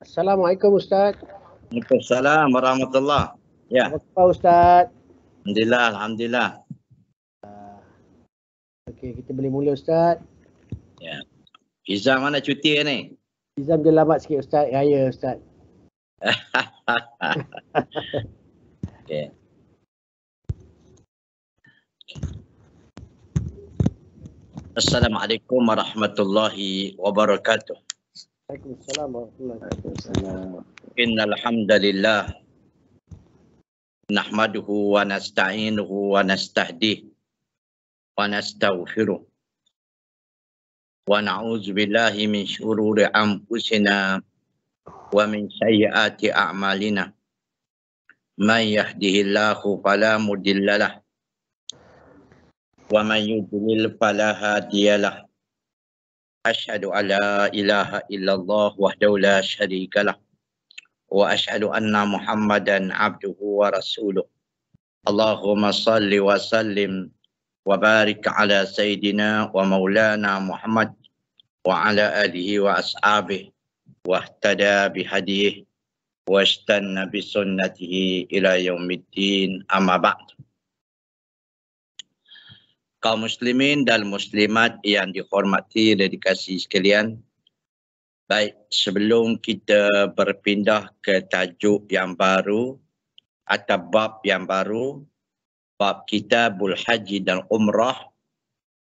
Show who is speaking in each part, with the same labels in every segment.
Speaker 1: Assalamualaikum Ustaz.
Speaker 2: Waalaikumsalam warahmatullahi. Ya.
Speaker 1: Apa khabar Ustaz?
Speaker 2: Alhamdulillah, alhamdulillah.
Speaker 1: Okey, kita boleh mula Ustaz.
Speaker 2: Ya. Izzah mana cuti ni?
Speaker 1: Izam dia lambat sikit Ustaz, raya Ustaz.
Speaker 2: Okey. Assalamualaikum warahmatullahi wabarakatuh.
Speaker 1: Waalaikumsalam warahmatullahi wabarakatuh.
Speaker 2: Innal hamdalillah nahmaduhu wa nasta'inuhu wa nastahdihi wa nastaghfiruh wa na'udzu billahi min syururi anfusina wa min sayyiati a'malina. Man yahdihillahu fala mudhillalah wa man yudlil fala hadiyalah. Asyhadu an la ilaha illallah wahdahu la syarikalah wa asyhadu anna Muhammadan abduhu wa rasuluh. Allahumma salli wa sallim wa barik ala sayyidina wa maulana Muhammad wa ala alihi wa ashabihi wa ihtada bihadihi wa istanna bi sunnatihi ila yaumiddin, amma ba'd. Kaum muslimin dan muslimat yang dihormati dan dikasihi sekalian, baik, sebelum kita berpindah ke tajuk yang baru atau bab yang baru, bab Kitabul Haji dan Umrah,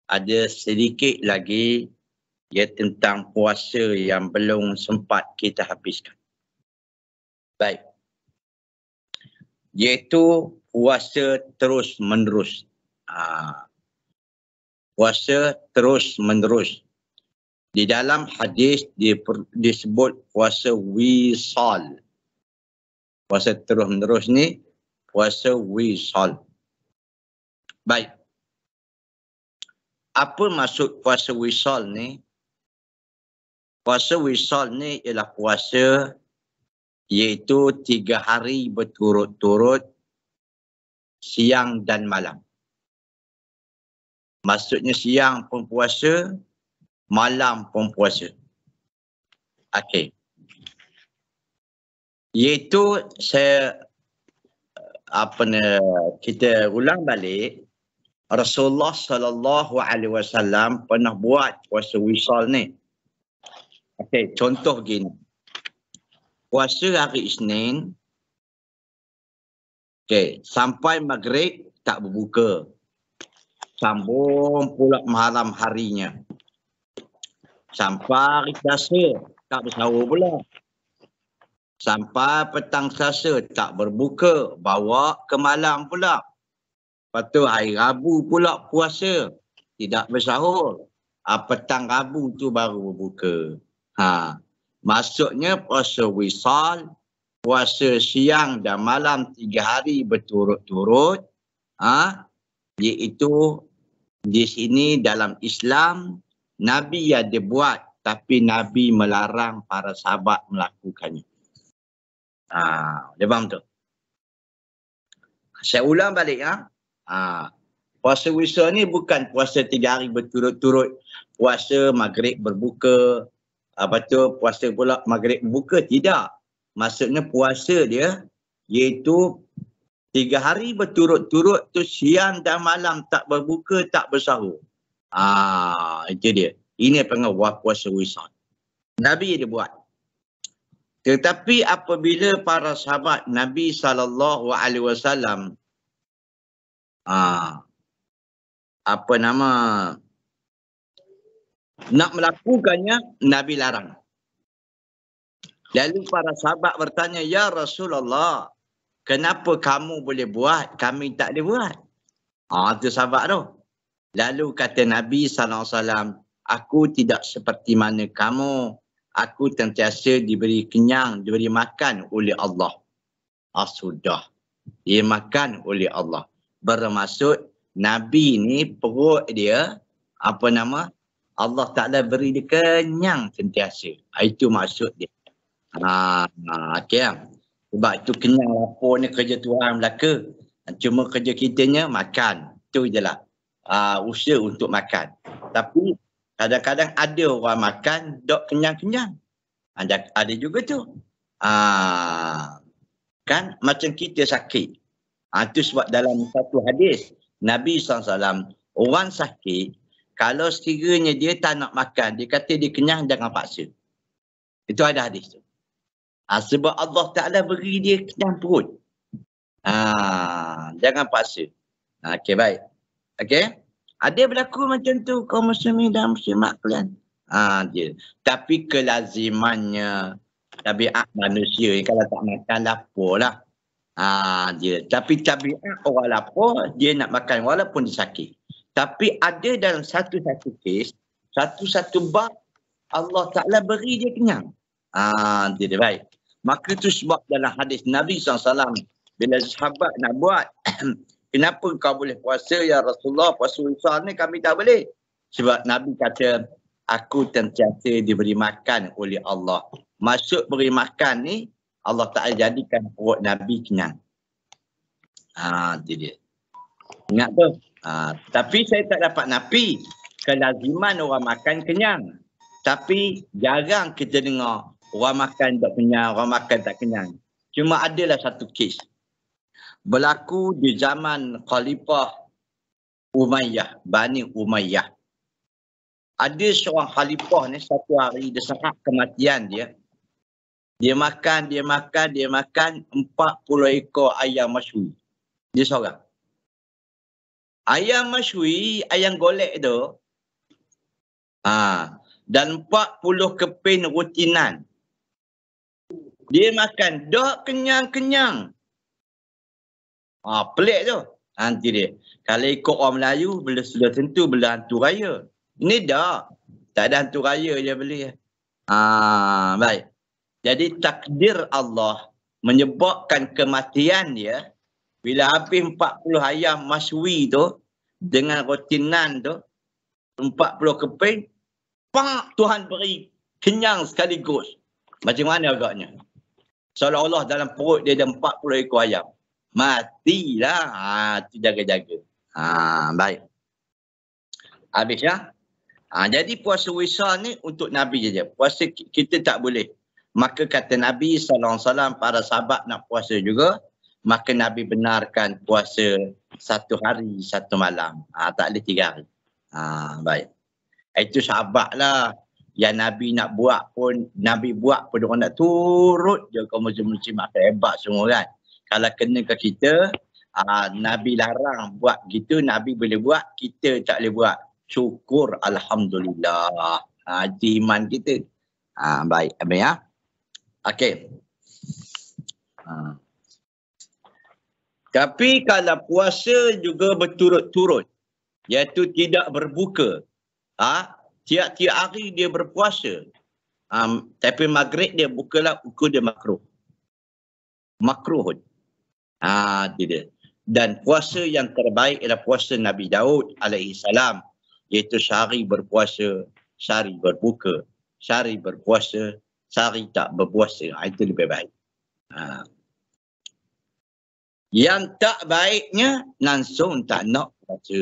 Speaker 2: ada sedikit lagi tentang puasa yang belum sempat kita habiskan. Baik, iaitu puasa terus menerus. Puasa terus menerus. Di dalam hadis disebut puasa wisal. Puasa terus menerus ni puasa wisal. Baik. Apa maksud puasa wisal ni? Puasa wisal ni ialah puasa iaitu 3 hari berturut-turut, siang dan malam. Maksudnya siang pun puasa, malam pun puasa. Okey. Iaitu kita ulang balik, Rasulullah sallallahu alaihi wasallam pernah buat puasa wisal ni. Okey, contoh gini. Puasa hari Isnin, okey, sampai maghrib tak berbuka. Sambung pula malam harinya. Sampai hari Selasa tak bersahur pula. Sampai petang Selasa tak berbuka, bawa ke malam pula. Lepas tu hari Rabu pula puasa, tidak bersahur. Petang Rabu tu baru berbuka. Maksudnya puasa wisal, puasa siang dan malam 3 hari berturut-turut, iaitu di sini dalam Islam Nabi ada buat, tapi Nabi melarang para sahabat melakukannya. Dia faham tu? Saya ulang balik. Puasa wisal ni bukan puasa 3 hari berturut-turut, puasa maghrib berbuka, puasa pula maghrib berbuka. Tidak. Maksudnya puasa dia iaitu 3 hari berturut-turut tu siang dan malam tak berbuka, tak bersahur. Itu dia. Ini panggil puasa wisal. Nabi dia buat. Tetapi apabila para sahabat Nabi SAW nak melakukannya, Nabi larang. Lalu para sahabat bertanya, "Ya Rasulullah, kenapa kamu boleh buat, kami tak boleh buat?" Itu sahabat tu. Lalu kata Nabi SAW, "Aku tidak seperti mana kamu. Aku sentiasa diberi kenyang, diberi makan oleh Allah." Sudah. Dia makan oleh Allah. Bermaksud Nabi ni perut dia, Allah Ta'ala beri dia kenyang sentiasa. Itu maksud dia. Okey. Sebab itu kenyang lapar ni kerja Tuhan belaka. Cuma kerja kitanya makan. Itu je lah. Usaha untuk makan. Tapi kadang-kadang ada orang makan dok kenyang-kenyang. Ada juga tu. Kan macam kita sakit. Itu sebab dalam satu hadis Nabi SAW, orang sakit, kalau sekiranya dia tak nak makan, dia kata dia kenyang, jangan paksa. Itu ada hadis tu. Sebab Allah Ta'ala beri dia kenyang perut. Jangan paksa. Okey, baik. Okey. Ada berlaku macam tu kaum muslimin dan muslimat kalian. Dia. Tapi kelazimannya tabiat manusia ni kalau tak makan laparlah. Dia. Tapi tabiat orang lapar, dia nak makan walaupun dia sakit. Tapi ada dalam satu-satu kes, satu-satu bab Allah Ta'ala beri dia kenyang. Dia baik. Maka tu sebab dalam hadis Nabi SAW, bila sahabat nak buat, kenapa kau boleh puasa ya Rasulullah, puasa besar ni kami tak boleh. Sebab Nabi kata, aku sentiasa diberi makan oleh Allah. Maksud beri makan ni, Allah Ta'ala jadikan perut Nabi kenyang. Itu dia. Ingat tu? Tapi saya tak dapat nafi kelaziman orang makan kenyang. Tapi jarang kita dengar orang makan tak kenyang, orang makan tak kenyang. Cuma adalah satu kes. Berlaku di zaman Khalifah Umayyah, Bani Umayyah. Ada seorang khalifah ni satu hari di saat kematian dia. Dia makan 40 ekor ayam masyui. Dia seorang. Ayam masyui, ayam golek tu. Dan 40 keping rutinan. Dia makan, dah kenyang-kenyang. Pelik tu. Nanti dia. Kalau ikut orang Melayu, sudah tentu bela hantu raya. Ini dah. Tak ada hantu raya dia beli. Baik. Jadi takdir Allah menyebabkan kematian dia. Bila habis 40 ayam masyui tu, dengan rutinan tu, 40 keping, Tuhan beri kenyang sekaligus. Macam mana agaknya? Seolah-olah dalam perut dia ada 40 ekor ayam. Matilah. Itu jaga-jaga. Baik. Habis ya? Jadi puasa wisal ni untuk Nabi saja. Puasa kita tak boleh. Maka kata Nabi SAW, para sahabat nak puasa juga. Maka Nabi benarkan puasa 1 hari 1 malam. Tak boleh 3 hari. Baik. Itu sahabat lah. Yang Nabi nak buat pun, Nabi buat pun orang nak turut je kaum muslim akan hebat semua kan. Kalau kena ke kita, Nabi larang buat gitu, Nabi boleh buat, kita tak boleh buat. Syukur Alhamdulillah. Itu iman kita. Baik. Habis ya. Okey. Tapi kalau puasa juga berturut-turut, iaitu tidak berbuka. Tiap-tiap hari dia berpuasa. Tapi maghrib dia bukalah, ukur dia makruh. Makruh. Tidak. Dan puasa yang terbaik adalah puasa Nabi Daud alaihissalam. Iaitu sehari berpuasa, sehari berbuka. Sehari berpuasa, sehari tak berpuasa. Itu lebih baik. Yang tak baiknya, langsung tak nak puasa.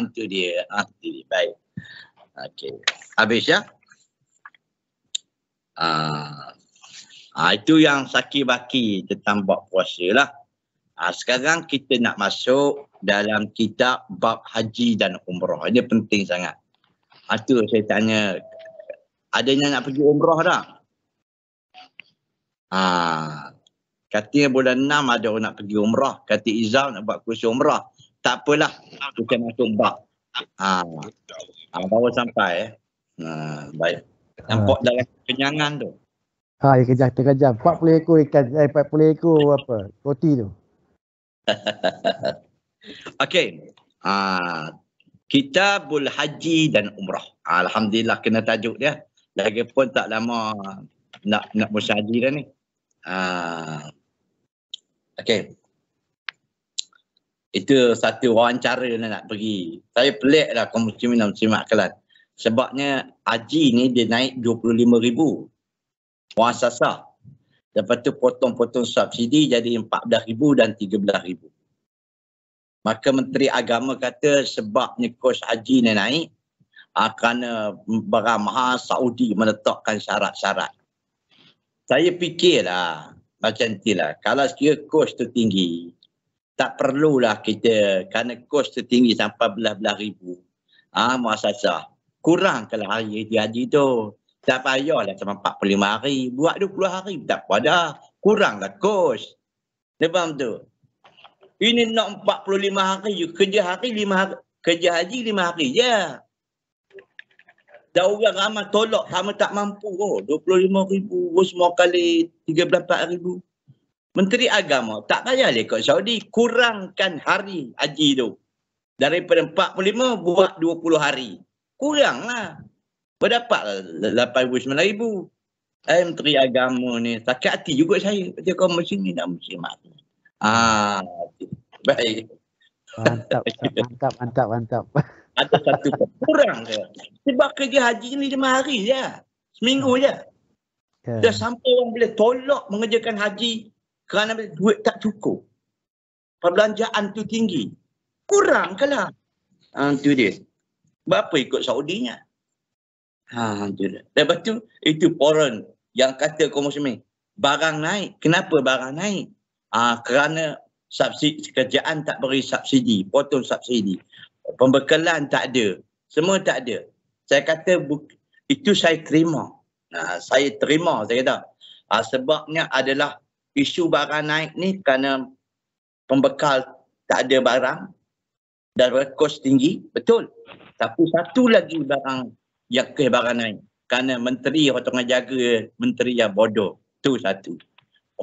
Speaker 2: Itu dia. Itu dia. Baik. Okey. Habis ya? Itu yang saki-baki tentang bab puasa lah. Sekarang kita nak masuk dalam kitab bab haji dan umrah. Ini penting sangat. Itu saya tanya, adanya nak pergi umrah dah? Katanya bulan 6 ada orang nak pergi umrah. Kata Izal nak buat kursus umrah. Tak apalah, kita masuk bab. Baru sampai. Baik. Nampak dalam kenyangan tu.
Speaker 1: Dia kejar terkejam. 40 ekor ikan, 40 ekor apa? Roti tu.
Speaker 2: Okey. Kitabul Haji dan Umrah. Alhamdulillah kena tajuk dia. Lagipun tak lama nak musim haji dah ni. Okey. Itu satu wawancara nak pergi. Saya pelik lah kaum muslimin dan muslimat kalian. Sebabnya haji ni dia naik 25,000. Muasasah. Lepas tu potong-potong subsidi jadi 14,000 dan 13,000. Maka Menteri Agama kata sebabnya kos haji ni naik kerana barang mahal Saudi meletakkan syarat-syarat. Saya fikirlah macam itulah. Kalau sekira kos tu tinggi, tak perlulah kita, kerana kos tu tinggi sampai belah-belah ribu. Muasasah. Kurangkanlah hari haji tu. Tak payahlah sampai 45 hari. Buat 20 hari tak apa dah. Kuranglah kos. Faham tu? Ini nak 45 hari je. Kerja hari 5 hari. Kerja haji 5 hari je. Dah orang ramai tolak sama tak mampu. 25,000. Semua kali 34,000. Menteri Agama tak payah ikut Saudi. Kurangkan hari haji tu. Daripada 45 buat 20 hari. Kuranglah. Berdapat 8,000-9,000. Menteri Agama ni. Sakit hati juga saya. Dia kau mesin ni nak mesin mak. Baik.
Speaker 1: Mantap.
Speaker 2: Ada satu kurang ke. Sebab kerja haji ni 5 hari je. Seminggu je. Dah sampai orang boleh tolak mengerjakan haji kerana duit tak cukup. Perbelanjaan tu tinggi. Kurang ke lah. Itu dia. Berapa ikut Saudinya? Itu dia. Lepas tu, itu foreign yang kata kaum muslimin. Barang naik. Kenapa barang naik? Kerana subsidi, kerajaan tak beri subsidi. Potong subsidi. Pembekalan tak ada. Semua tak ada. Saya kata, itu saya terima. Saya terima, saya kata. Sebabnya adalah isu barang naik ni kerana pembekal tak ada barang dan kos tinggi, betul. Tapi satu lagi barang yang barang naik. Kerana menteri orang tengah jaga, menteri yang bodoh. Tu satu.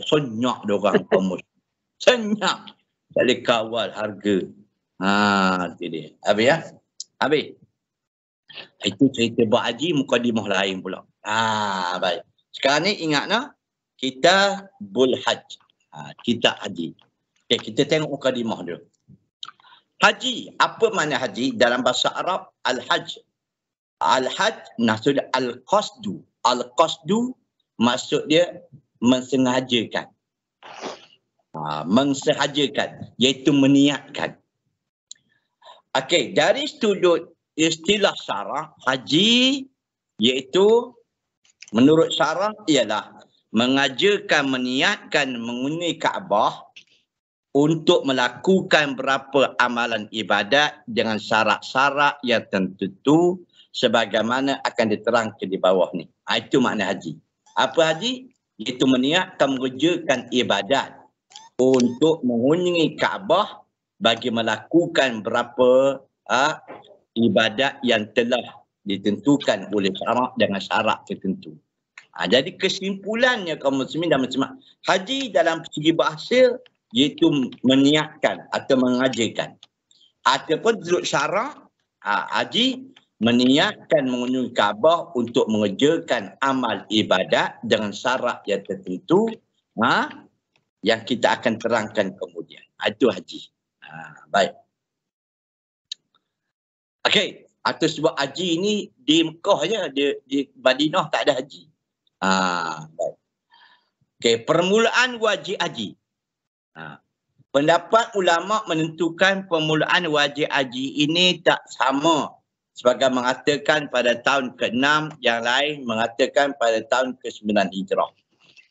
Speaker 2: Senyak diorang kamus. Senyak. Tak boleh kawal harga. Itu dia. Habis ya? Habis. Itu cerita buat haji, mukadimah lain pula. Baik. Sekarang ni ingat nak, kita Bulhaj. Kita haji. Okay, kita tengok mukadimah dulu. Haji. Apa makna haji? Dalam bahasa Arab, Al-Hajj. Al-Hajj maksud Al-Qasdu. Al-Qasdu maksud dia mensengajakan. Mensengajakan. Iaitu meniatkan. Okey, dari sudut istilah syarah, haji iaitu menurut syarah ialah mengajarkan, meniatkan mengunjungi Kaabah untuk melakukan berapa amalan ibadat dengan syarat-syarat yang tertentu sebagaimana akan diterangkan di bawah ni. Itu makna haji. Apa haji? Iaitu meniatkan mengerjakan ibadat untuk mengunjungi Kaabah bagi melakukan berapa ibadat yang telah ditentukan oleh syarak dengan syarat tertentu. Jadi kesimpulannya kaum muslimin dan muslimat, haji dalam segi bahasa iaitu meniatkan atau mengajarkan. Ataupun menurut syarak, haji meniatkan mengunjungi Kaabah untuk mengerjakan amal ibadat dengan syarat yang tertentu yang kita akan terangkan kemudian. Itu haji. Baik. Okey, atau sebab haji ni di Mekah je, di Madinah tak ada haji. Baik. Okey, permulaan wajib haji. Pendapat ulama menentukan permulaan wajib haji ini tak sama. Sebagai mengatakan pada tahun ke-6, yang lain mengatakan pada tahun ke-9 Hijrah.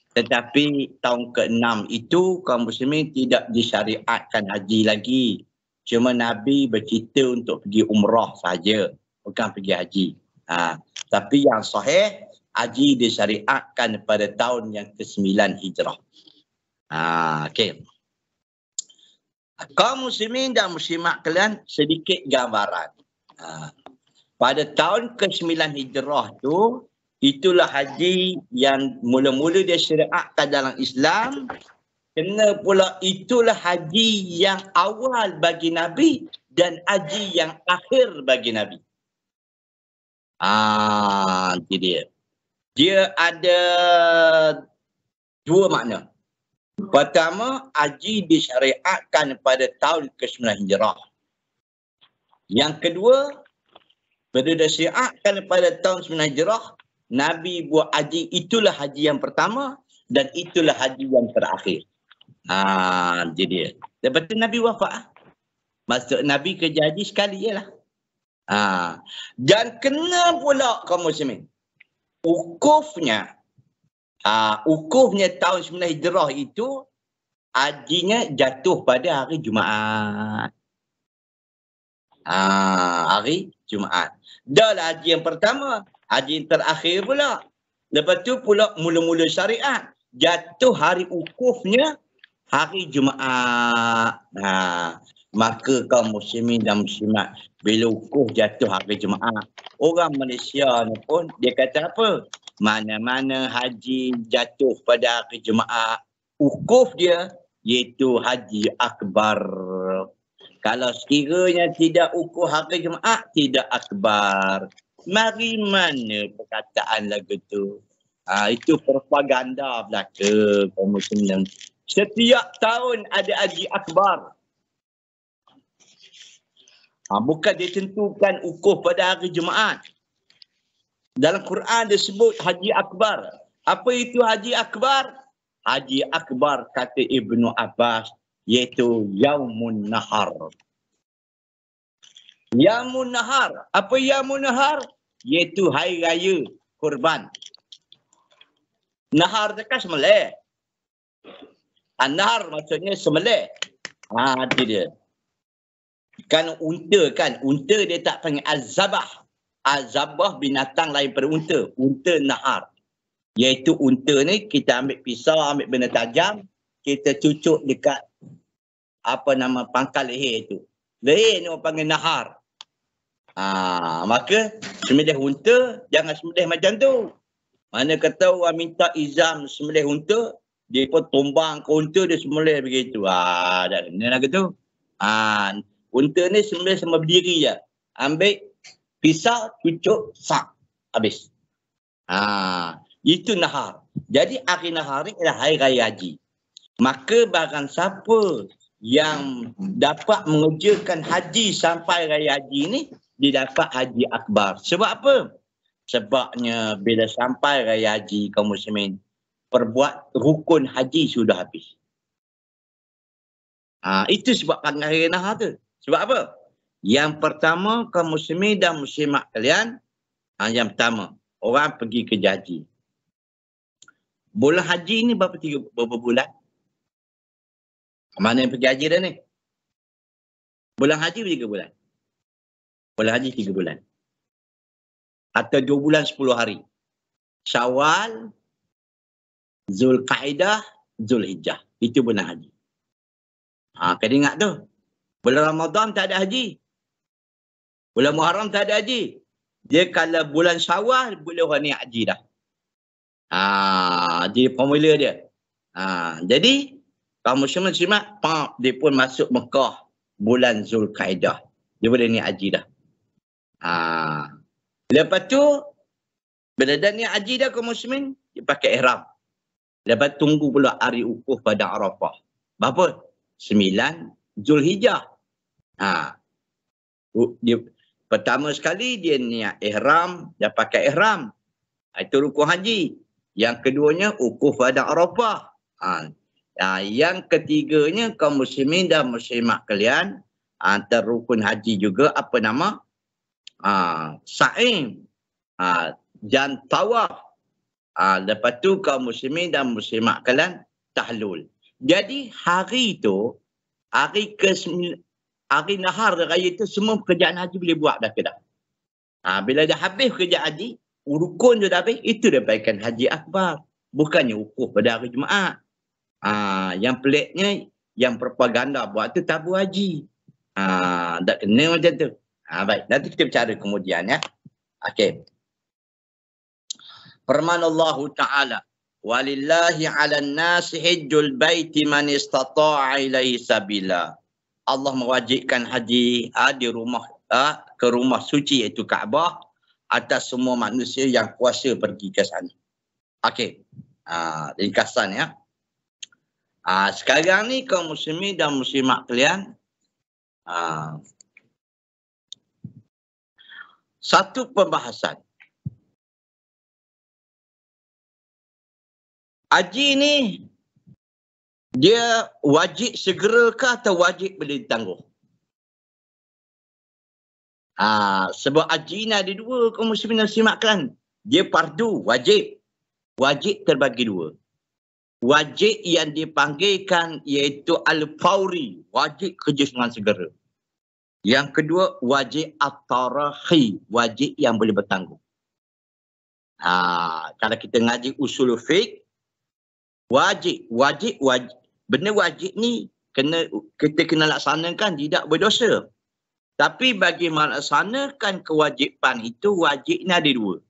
Speaker 2: Tetapi tahun ke-6 itu kaum muslimin tidak disyariatkan haji lagi. Cuma Nabi bercerita untuk pergi umrah saja, bukan pergi haji. Tapi yang sahih, haji disyariatkan pada tahun yang ke-9 Hijrah. Okey. Kaum muslimin dan muslimat kalian, sedikit gambaran. Pada tahun ke-9 Hijrah tu, itulah haji yang mula-mula dia syariatkan dalam Islam. Kena pula itulah haji yang awal bagi Nabi dan haji yang akhir bagi Nabi. Itu dia. Dia ada dua makna. Pertama, haji disyariatkan pada tahun ke-9 Hijrah. Yang kedua, bila disyariatkan pada tahun 9 Hijrah, Nabi buat haji, itulah haji yang pertama dan itulah haji yang terakhir. Jadi dia. Lepas tu Nabi wafat. Maksud Nabi kerja haji sekali je lah. Dan kena pula kaum muslimin, wukufnya Ukufnya tahun 9 Hijrah itu hajinya jatuh pada hari Jumaat. Hari Jumaat. Dah lah haji yang pertama. Haji yang terakhir pula. Lepas tu pula mula-mula syariat. Jatuh hari ukufnya hari Jumaat. Maka kaum muslimin dan muslimat, bila ukuf jatuh hari Jumaat, orang Malaysia ni pun dia kata apa? Mana-mana haji jatuh pada hari Jumaat, ukuf dia iaitu haji akbar. Kalau sekiranya tidak ukuf hari Jumaat, tidak akbar. Mari mana perkataan lagu tu? Itu propaganda belaka kaum muslimin. Setiap tahun ada haji akbar. Bukan ditentukan ukuf pada hari Jumaat. Dalam Quran disebut haji akbar. Apa itu haji akbar? Haji akbar kata Ibnu Abbas iaitu Yaumun Nahar. Yaumun Nahar. Apa Yaumun Nahar? Iaitu hari raya kurban. Nahar tu kan sembelih. Nahar maksudnya sembelih. Itu dia. Kan unta dia tak panggil az-zabah. Az-zabah binatang lain pada unta. Unta nahar. Iaitu unta ni kita ambil pisau, ambil benda tajam, kita cucuk dekat pangkal leher tu. Leher ni orang panggil nahar. Maka sembelih unta jangan sembelih macam tu. Mana kata orang minta izam sembelih unta, dia pun tumbang ke unta, dia sembelih begitu. Tak kena lagu tu. Unta ni sembelih sama berdiri je. Ambil pisau, cucuk, sak. Habis. Itu nahar. Jadi hari nahar ni adalah hari raya haji. Maka barang siapa yang dapat mengerjakan haji sampai raya haji ni, dia dapat haji akbar. Sebab apa? Sebabnya bila sampai raya haji kaum muslimin, perbuat rukun haji sudah habis. Itu sebab hari nahar tu. Sebab apa? Yang pertama, kaum muslimin dan muslimat kalian, yang pertama, orang pergi ke haji. Bulan haji ni berapa bulan? Mana yang pergi haji dah ni? Bulan haji 3 bulan. Bulan haji 3 bulan. Atau 2 bulan 10 hari. Syawal, Zulkaidah, Zulhijjah. Itu bulan haji. Kena ingat tu. Bulan Ramadan tak ada haji. Bulan Muharram tak ada haji. Dia kalau bulan Syawal, boleh orang ni haji dah. Jadi formula dia. Jadi, kaum muslimin dia pun masuk Mekah bulan Zulkaidah. Dia boleh ni haji dah. Lepas tu, bila dah ni haji dah kaum muslimin, dia pakai ihram. Lepas tunggu pula hari ukuf pada Arafah. Berapa? 9 Zulhijjah. Dia, pertama sekali dia niat ihram, dia pakai ihram. Itu rukun haji. Yang keduanya ukuf pada Arafah. Yang ketiganya kaum muslimin dan muslimat kalian, antara rukun haji juga apa nama? Sa'i dan tawaf. Lepas tu kaum muslimin dan muslimat kalian tahlul. Jadi hari tu, hari nahar raya tu semua pekerjaan haji boleh buat dah ke dah. Bila dah habis kerja haji, rukun je dah habis, itu dia baikkan haji akbar. Bukannya ukuf pada hari Jumaat. Yang peliknya, yang propaganda buat tu tabu haji. Tak kena macam tu. Baik, nanti kita bicara kemudian ya. Okey. Firman Allah Ta'ala. Walillahi 'alan nasi hajjul baiti man istata'a ilaihi sabila. Allah mewajibkan haji di rumah ke rumah suci iaitu Kaabah atas semua manusia yang kuasa pergi ke sana. Okey. Ringkasan ya. Sekarang ni kaum muslimin dan muslimat kalian, satu pembahasan. Haji ni dia wajib segera ke atau wajib boleh ditangguh? Sebab haji ni ada dua kaum muslimin dan muslimat kan. Dia fardu, wajib. Wajib terbagi dua. Wajib yang dipanggilkan iaitu al-fawri, wajib kerja dengan segera. Yang kedua, wajib at-tarahi, wajib yang boleh bertanggung. Kalau kita ngaji usul fiqh, wajib. Benda wajib ni kita kena laksanakan, tidak berdosa. Tapi bagi melaksanakan kewajipan itu, wajib ni ada dua.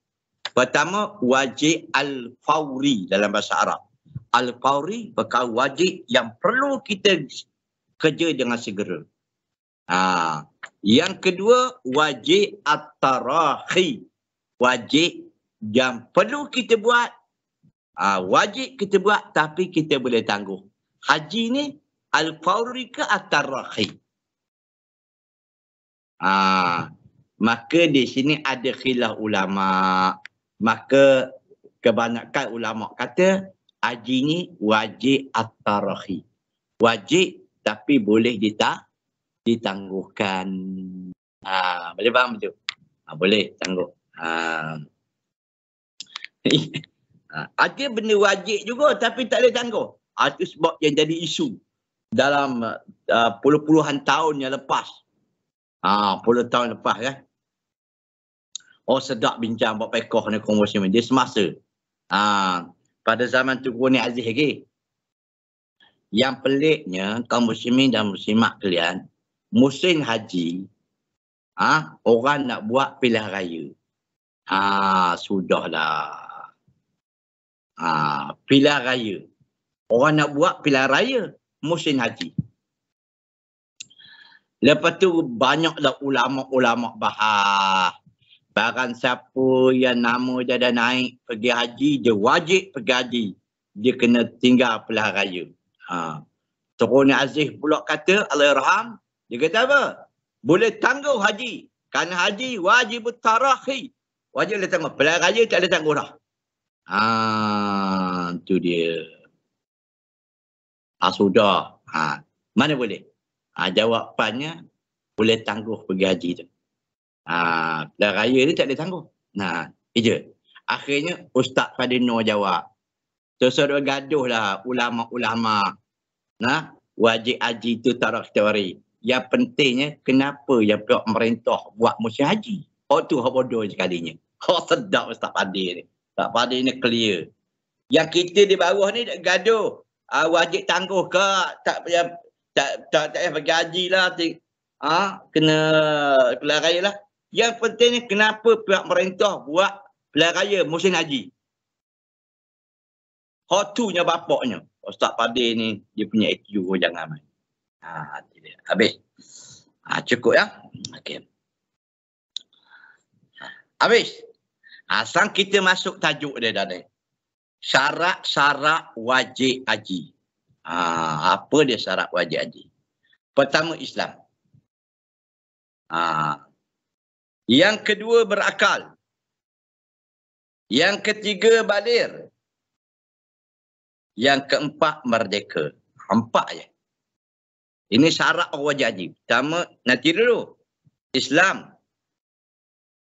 Speaker 2: Pertama, wajib al-fawri dalam bahasa Arab. Al-fawri perkara wajib yang perlu kita kerja dengan segera. Yang kedua, wajib at-tarahi. Wajib yang perlu kita buat. Wajib kita buat tapi kita boleh tangguh. Haji ni al-fawri ke at-tarahi? Maka di sini ada khilaf ulama. Maka kebanyakan ulama kata haji ni wajib at-tarahi. Wajib tapi boleh ditangguhkan. Boleh faham betul? Boleh tangguh. Ada benda wajib juga tapi tak boleh tangguh. Itu sebab yang jadi isu dalam puluh-puluhan tahun yang lepas. 10 tahun lepas kan. Sedap bincang buat pekoh ni kaum muslimin. Dia semasa. Pada zaman tu ni Aziz lagi. Yang peliknya kaum muslimin dan muslimat kalian, musim haji, orang nak buat pilihan raya. Sudahlah. Pilihan raya. Orang nak buat pilihan raya musim haji. Lepas tu banyaklah ulama-ulama bahas. Barang siapa yang nama dia dah naik pergi haji, dia wajib pergi haji. Dia kena tinggal pilihan raya. Terus Aziz pula kata, Allahyarham, dia kata apa? Boleh tangguh haji. Kerana haji wajib tarahi. Wajib boleh tangguh. Pilihan raya tak boleh tangguh dah. Itu dia. Sudah. Mana boleh? Jawapannya boleh tangguh pergi haji tu. Pilihan raya ni tak boleh tangguh. Je. Akhirnya Ustaz Fadino jawab. Terus gaduh lah ulama-ulama. Wajib haji tu tarak teori. Yang pentingnya kenapa yang pihak pemerintah buat musim haji. Tu bodoh sekalinya. Sedap Ustaz Fadil ni. Ustaz Fadil ni clear. Yang kita di bawah ni gaduh. Wajib tangguh ke? Tak payah pergi haji lah. Kena pilihan raya lah. Yang pentingnya kenapa pihak pemerintah buat pilihan raya musim haji. Hotunya bapaknya. Ustaz Fadil ni dia punya IQ jangan main. Habis. Cukup ya. Okey. Habis. Sang kita masuk tajuk dia dah ni. Syarat-syarat wajib haji. Apa dia syarat wajib haji? Pertama, Islam. Yang kedua, berakal. Yang ketiga, baligh. Yang keempat, merdeka. 4 je. Ini syarat orang wajib haji. Pertama, nanti dulu. Islam.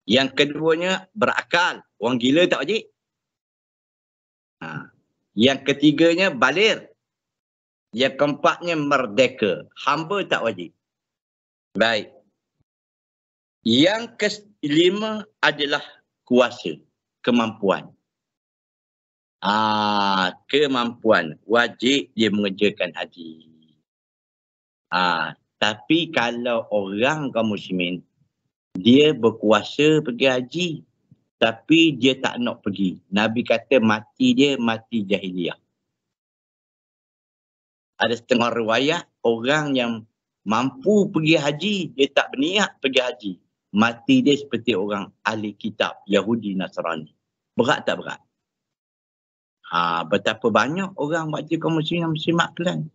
Speaker 2: Yang keduanya, berakal. Orang gila tak wajib. Yang ketiganya, baligh. Yang keempatnya, merdeka. Hamba tak wajib. Baik. Yang kelima adalah kuasa. Kemampuan. Kemampuan. Wajib dia mengerjakan haji. Tapi kalau orang kaum muslimin, dia berkuasa pergi haji, tapi dia tak nak pergi. Nabi kata mati dia mati jahiliyah. Ada setengah riwayat, orang yang mampu pergi haji, dia tak berniat pergi haji. Mati dia seperti orang ahli kitab, Yahudi, Nasrani. Berat tak berat? Betapa banyak orang waktu kaum muslimin muslimat kalian.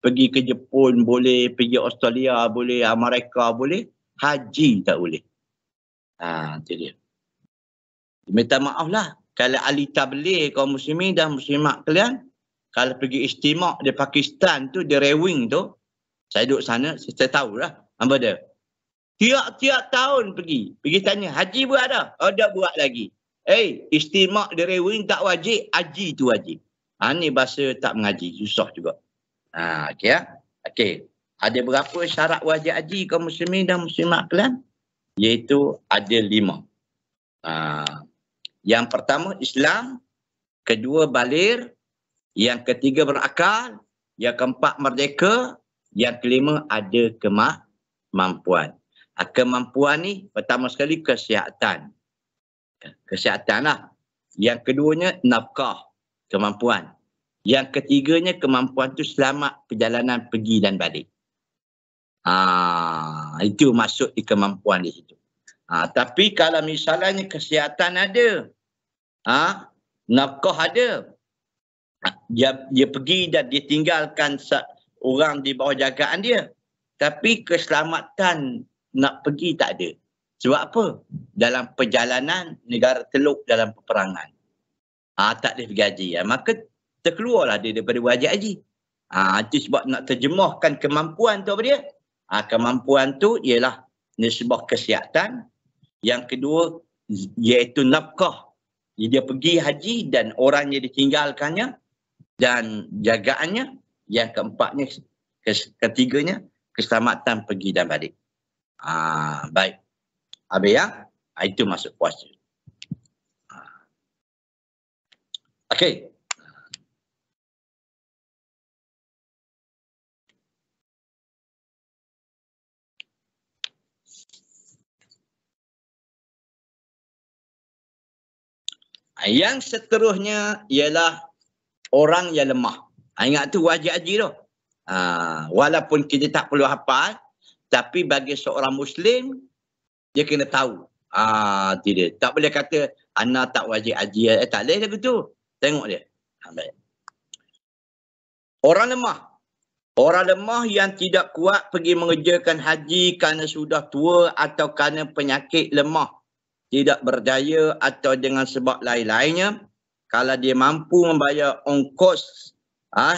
Speaker 2: Pergi ke Jepun boleh, pergi Australia boleh, Amerika boleh, haji tak boleh. Itu dia. Minta maaf lah. Kalau ahli tabligh kaum muslimin dan muslimat kalian, kalau pergi istimak di Pakistan tu, di Rewing tu, saya duduk sana, saya tahu lah apa dia. Tiap-tiap tahun pergi tanya, haji buat dah? Tak buat lagi. istimak direwing tak wajib, haji tu wajib. Ni bahasa tak mengaji, susah juga. Okey ya. Okey. Ada berapa syarat wajib haji kaum muslimin dan muslimat sekalian? Iaitu ada 5. Yang pertama Islam, kedua baligh, yang ketiga berakal, yang keempat merdeka, yang kelima ada kemampuan. Kemampuan ni pertama sekali kesihatan. Kesihatan lah. Yang keduanya nafkah, kemampuan. Yang ketiganya kemampuan tu selamat perjalanan pergi dan balik. Itu maksud di kemampuan di situ. Tapi kalau misalnya kesihatan ada, nafkah ada, dia pergi dan dia tinggalkan orang di bawah jagaan dia, tapi keselamatan nak pergi tak ada. Sebab apa? Dalam perjalanan negara Teluk dalam peperangan. Tak boleh pergi haji. Maka terkeluarlah dia daripada wajib haji. Itu sebab nak terjemahkan kemampuan tu apa dia? Kemampuan tu ialah nisbah kesihatan. Yang kedua iaitu nafkah. Dia pergi haji dan orang yang ditinggalkannya dan jagaannya. Yang keempatnya, ketiganya keselamatan pergi dan balik. Baik. Habis ya? Itu masuk puasa. Okey. Yang seterusnya ialah orang yang lemah. Ingat tu wajib haji tu. Walaupun kita tak perlu hafal, tapi bagi seorang Muslim, dia kena tahu. Tidak. Tak boleh kata, anak tak wajib haji. Tak boleh lagu tu. Tengok dia. Baik. Orang lemah. Orang lemah yang tidak kuat pergi mengerjakan haji kerana sudah tua atau kerana penyakit lemah, tidak berdaya atau dengan sebab lain-lainnya, kalau dia mampu membayar ongkos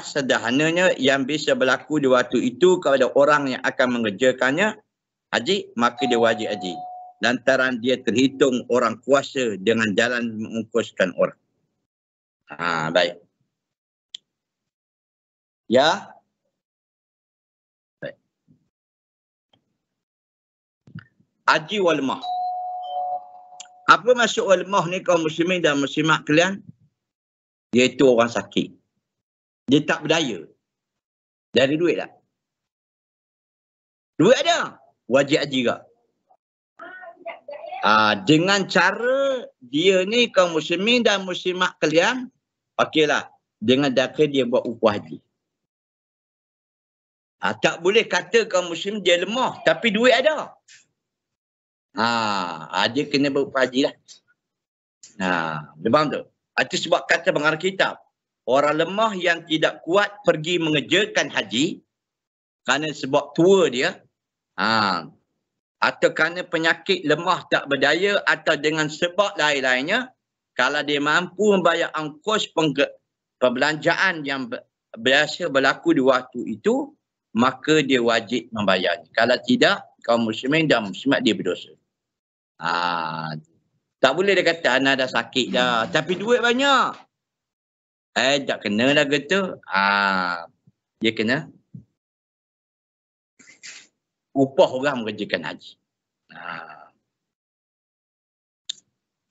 Speaker 2: sederhananya yang bisa berlaku di waktu itu kepada orang yang akan mengerjakannya haji, maka dia wajib haji. Lantaran dia terhitung orang kuasa dengan jalan mengongkoskan orang. Baik. Ya. Baik. Haji wal lemah. Apa maksud wal lemah ni kaum muslimin dan muslimat kalian? Iaitu orang sakit. Dia tak berdaya. Dari duit tak? Duit ada. Wajib haji tak? Dengan cara dia ni kaum muslimin dan muslimat kalian, okeylah, dengan dakar dia buat upah haji. Tak boleh kata kaum muslim dia lemah, tapi duit ada. Dia kena berupah haji lah. Faham tu? Itu sebab kata pengarang kitab, orang lemah yang tidak kuat pergi mengerjakan haji kerana sebab tua dia, atau kerana penyakit lemah tak berdaya atau dengan sebab lain-lainnya, kalau dia mampu membayar ongkos perbelanjaan yang biasa berlaku di waktu itu, maka dia wajib membayarnya. Kalau tidak, kaum muslimin dan muslimat dia berdosa. Tak boleh dia kata anak dah sakit dah, tapi duit banyak. Tak kena lah gitu. Dia kena upah orang mengerjakan haji.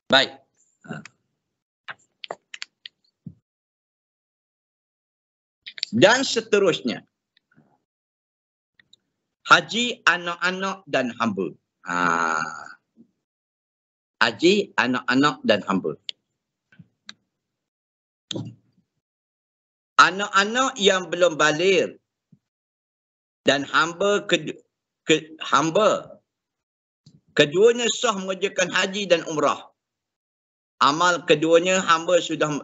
Speaker 2: Baik. Dan seterusnya. Haji anak-anak dan hamba. Haji anak-anak dan hamba. Anak-anak yang belum baligh dan hamba keduanya sah mengerjakan haji dan umrah. Amal keduanya hamba sudah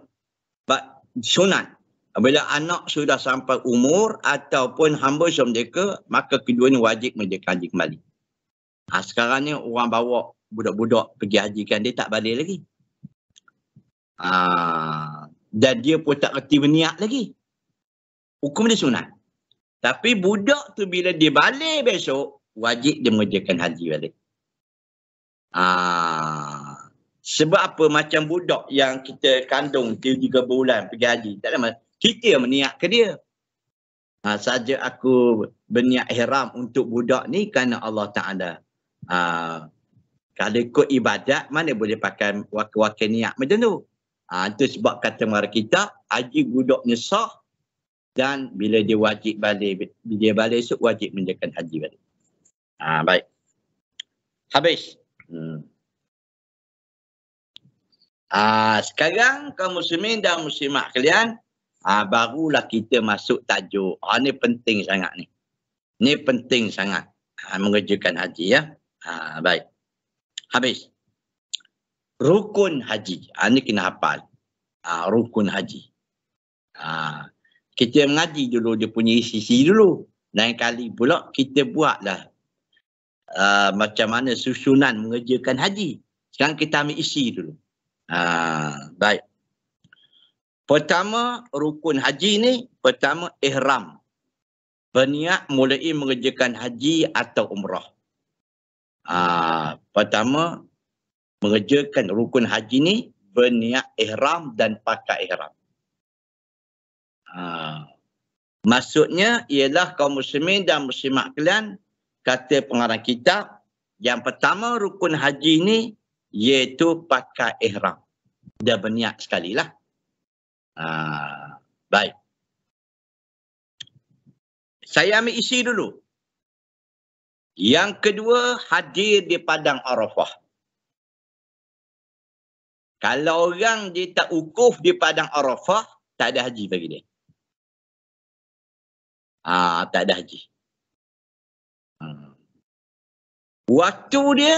Speaker 2: sunat. Bila anak sudah sampai umur ataupun hamba sudah merdeka, maka keduanya wajib mengerjakan haji kembali. Sekarang ni orang bawa budak-budak pergi haji kan, dia tak balik lagi. Dan dia pun tak kerti berniat lagi. Hukum dia sunat. Tapi budak tu bila dia balik besok, wajib dia mengerjakan haji balik. Sebab apa? Macam budak yang kita kandung 3 bulan pergi haji. Tak ada masalah. Kita meniak ke dia. Saja aku berniat ihram untuk budak ni kerana Allah Ta'ala. Kalau ikut ibadat, mana boleh pakai wakil-wakil niat macam tu. Itu sebab kata mara kita, haji budak ni sah dan bila dia wajib balik, bila dia balik esok wajib menjalankan haji balik. Baik. Habis. Sekarang kaum muslimin dan muslimat kalian, barulah kita masuk tajuk. Ni penting sangat ni. Ni penting sangat. Mengerjakan haji ya. Baik. Habis. Rukun haji. Ni kena hafal. Rukun haji. Kita mengaji dulu dia punya isi dulu. Lain kali pula kita buatlah macam mana susunan mengerjakan haji. Sekarang kita ambil isi dulu. Baik. Pertama, rukun haji ni, pertama ihram. Berniat mulai mengerjakan haji atau umrah. Pertama, mengerjakan rukun haji ni, berniat ihram dan pakai ihram. Maksudnya ialah kaum muslimin dan muslimat kalian, kata pengarang kitab, yang pertama rukun haji ni, iaitu pakai ihram. Dia berniat sekali lah. Baik. Saya ambil isi dulu. Yang kedua, hadir di Padang Arafah. Kalau orang dia tak wukuf di Padang Arafah, tak ada haji bagi dia. Tak ada haji. Waktu dia,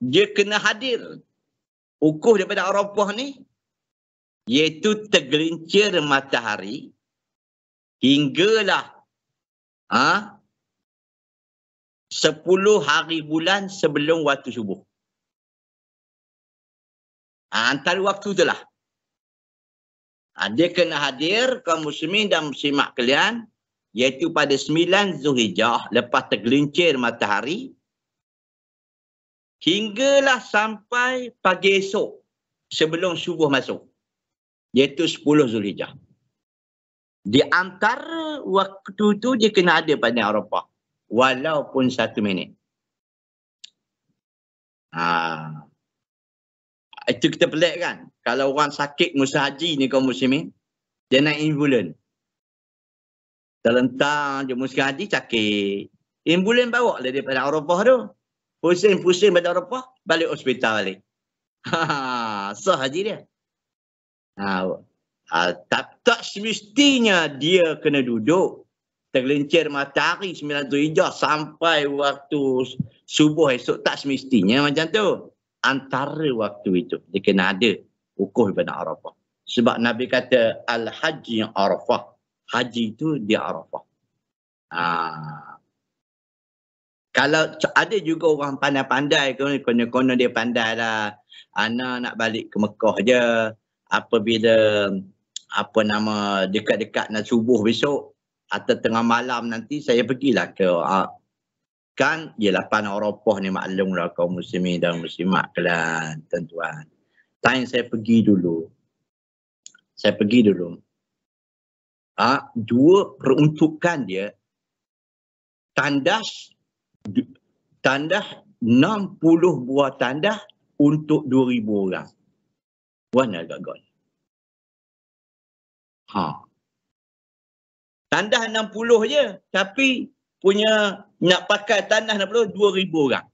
Speaker 2: dia kena hadir. Wukuf daripada Arafah ni, iaitu tergelincir matahari hinggalah 10 hari bulan sebelum waktu subuh. Antara waktu itulah. Dia kena hadir kaum muslimin dan muslimat kalian, iaitu pada 9 Zulhijjah lepas tergelincir matahari hinggalah sampai pagi esok sebelum subuh masuk, iaitu 10 Zulhijjah. Di antara waktu tu dia kena ada pada Arafah walaupun 1 minit. Itu kita pelik kan? Kalau orang sakit musim haji ni kaum muslimin, dia naik ambulan. Terlentang je musim haji sakit. Ambulan bawa lah daripada Arafah tu. Pusing-pusing pada Arafah, balik hospital balik. Sah haji dia. Tak semestinya dia kena duduk tergelincir matahari 9 Zulhijjah sampai waktu subuh esok. Tak semestinya macam tu. Antara waktu itu dia kena ada wukuf pada Arafah. Sebab Nabi kata al-haji Arafah. Haji itu di Arafah. Kalau ada juga orang pandai-pandai, konon dia pandai lah. Ana nak balik ke Mekah je. Apabila dekat-dekat nak subuh besok atau tengah malam nanti saya pergilah ke kan ialah Padang Arafah ni, maklumlah kaum muslimin dan muslimat kalian tuan-tuan. Time saya pergi dulu. Dua peruntukan dia tandas 60 buah tandas untuk 2,000 orang. Mana agak gol. Tandas 60 je, tapi punya nak pakai tandas 60 2,000 orang.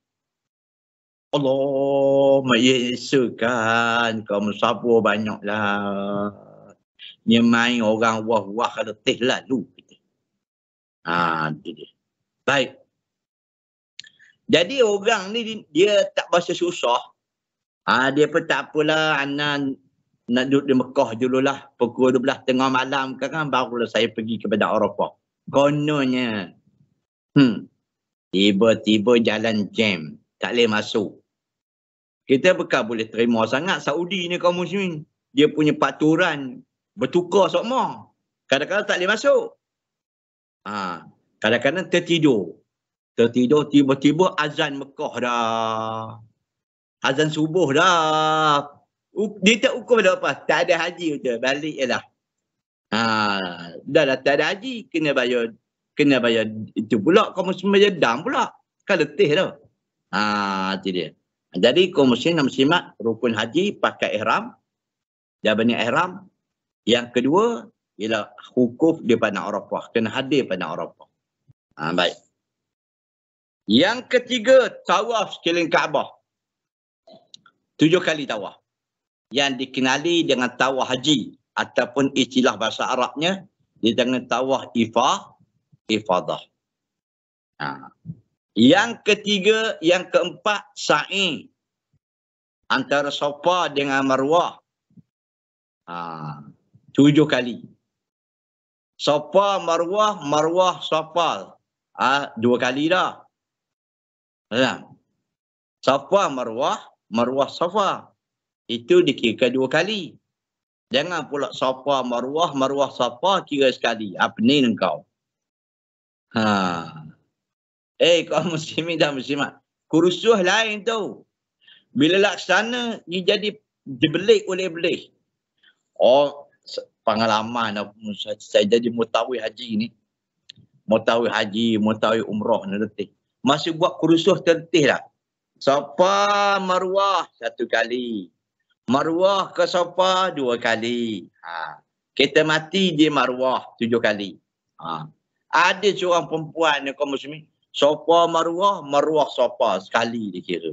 Speaker 2: Allah, Yesus kan, kaum sabar banyaklah. Dia main orang wah-wah letih lalu. Itu dia. Baik. Jadi orang ni dia tak berasa susah. Dia pun tak apalah, anak nak duduk di Mekah dululah. Pukul 12 tengah malam kan barulah saya pergi kepada Arafah. Kononnya. Tiba-tiba jalan jam. Tak boleh masuk. Kita bukan boleh terima sangat Saudi ni kaum muslimin. Dia punya peraturan bertukar sokma. Kadang-kadang tak boleh masuk. Kadang-kadang tertidur. Tiba-tiba azan Mekah dah. azan subuh dah. Dia tak ukur dah apa? Tak ada haji betul. Balik je dah. Dah tak ada haji. Kena bayar itu pula. Kau mesti bayar dam pula. Kan letih dah. Itu dia. Jadi kaum muslim dan muslimat rukun haji pakai ihram. Dia banyak ihram. Yang kedua ialah wukuf di padang Arafah. Kena hadir padang Arafah. Baik. Yang ketiga, tawaf sekeliling Kaabah. 7 kali tawaf. Yang dikenali dengan tawaf haji ataupun istilah bahasa Arabnya dengan tawaf ifadah. Yang ketiga, yang keempat, sa'i antara Safa dengan Marwah. 7 kali. Safa, Marwah, Marwah, Safa. 2 kali dah. Safa, Marwah, Marwah, Safa. Itu dikira 2 kali. Jangan pula Safa, Marwah, Marwah, Safa kira sekali. Pening engkau. Kaum muslimin dan muslimat. Kursus lain tu. Bila laksana, dia jadi dibelik oleh belik. Pengalaman saya jadi mutawif haji ni. Mutawif haji, mutawif umrah ni letih. Masih buat kursus tertih lah. Safa, Marwah 1 kali. Marwah ke Safa 2 kali. Kita mati di Marwah 7 kali. Ada seorang perempuan ni kaum muslimin. Safa, Marwah, Marwah, Safa sekali dia kira.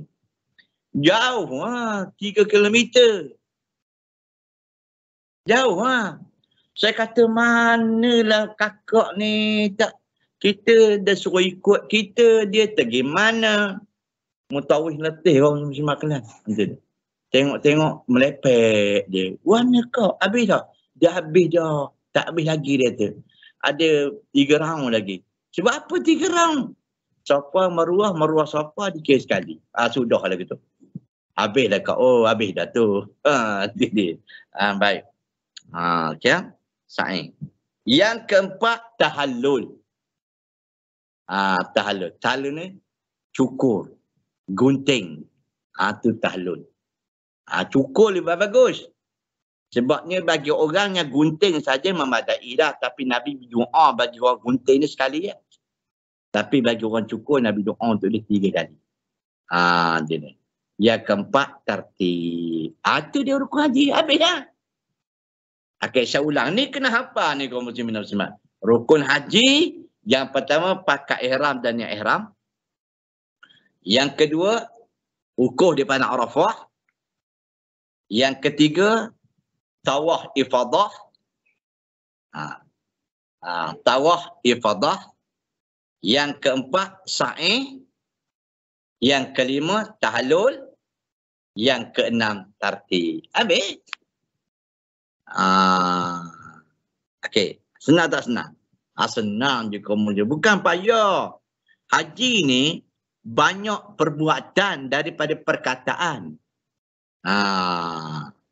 Speaker 2: Jauh 3 kilometer. Jauh Saya kata manalah kakak ni tak. Kita dah suruh ikut kita. Dia pergi mana? Mutawif letih orang muslimat kelas. Tengok melepek dia. Mana kau? Habis dah? Dia habis dah. Tak habis lagi dia tu. Ada 3 round lagi. Sebab apa 3 round? Safa, Marwah, Marwah, Safa dikira sekali. Sudah lah gitu. Habis dah kau. Habis dah tu. Dia. Baik. Okay. Sa'i. Yang keempat, tahallul. Tahallul. Tahallul ni cukur. Gunting. Itu tahallul. Cukur lebih bagus. Sebabnya bagi orang yang gunting saja memadai dah. Tapi Nabi berdoa bagi orang gunting ni sekali ya. Tapi bagi orang cukur Nabi doa untuk dia 3 kali. Dia ni. Yang keempat, tertib. Itu dia rukun haji. Habis dah. Okay, saya ulang. Ni kena hafal ni kaum muslimin dan muslimat. Rukun haji, yang pertama pakai ihram dan yang ihram. Yang kedua, wukuf di padang Arafah. Yang ketiga, tawaf ifadah. Tawaf ifadah. Yang keempat, sa'i. Yang kelima, tahallul. Yang keenam, tartib. Habis. Okey, senang tak senang? Senang je kamu je. Bukan payah. Haji ni banyak perbuatan daripada perkataan.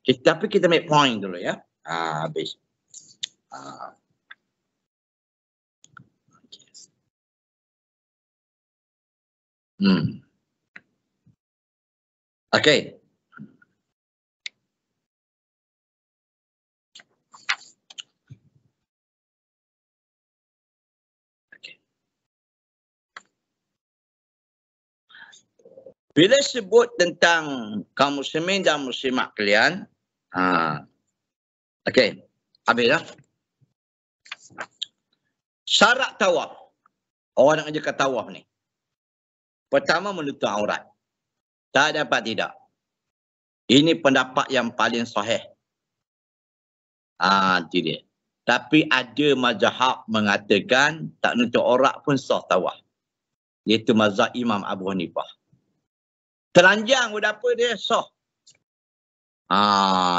Speaker 2: Tapi kita make point dulu ya. Habis. Okey. Bila sebut tentang kaum muslimin dan muslimat kalian, okey, habis dah. Syarat tawaf. Orang nak ajarkan tawaf ni. Pertama, menutup aurat. Tak dapat tidak. Ini pendapat yang paling sahih. Itu dia. Tapi ada mazhab mengatakan tak nutup aurat pun sah tawaf. Iaitu mazhab Imam Abu Hanifah. Telanjang pun apa dia sah.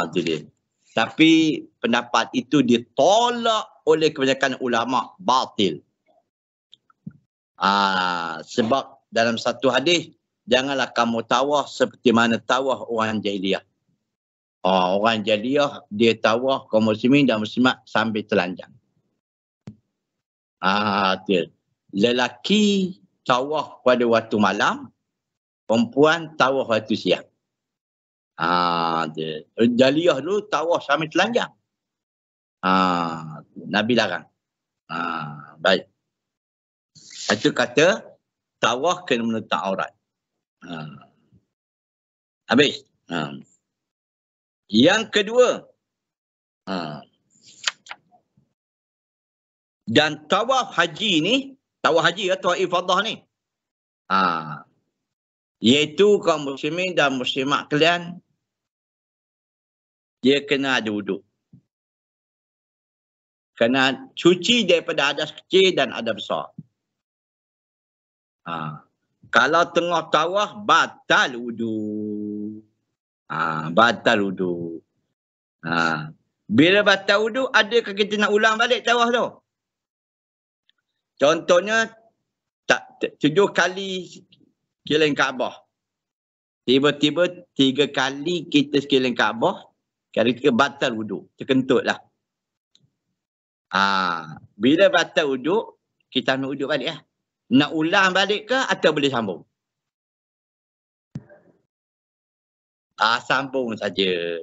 Speaker 2: Itu dia. Tapi pendapat itu ditolak oleh kebanyakan ulama batil. Sebab dalam satu hadis, janganlah kamu tawaf seperti mana tawaf orang jahiliyah. Orang jahiliyah dia tawaf kaum muslimin dan muslimat sambil telanjang. Lelaki tawaf pada waktu malam, perempuan tawaf waktu siang. Jaliyah dulu tawaf sampai telanjang. Nabi larang. Baik. Itu kata tawaf kena menutup aurat. Habis. Yang kedua. Dan tawaf haji ni, tawaf haji atau ifadah ni. Iaitu kaum muslimin dan muslimat kalian, dia kena ada wuduk. Kena cuci daripada hadas kecil dan hadas besar. Kalau tengah tawaf, batal wuduk. Batal wuduk. Bila batal wuduk, adakah kita nak ulang balik tawaf tu? Contohnya, 7 kali keliling Kaabah. Tiba-tiba 3 kali kita sekeliling Kaabah, kali ketiga batal wuduk. Terkentut lah. Bila batal wuduk, kita nak wuduk balik lah. Nak ulang balik ke atau boleh sambung? Sambung saja.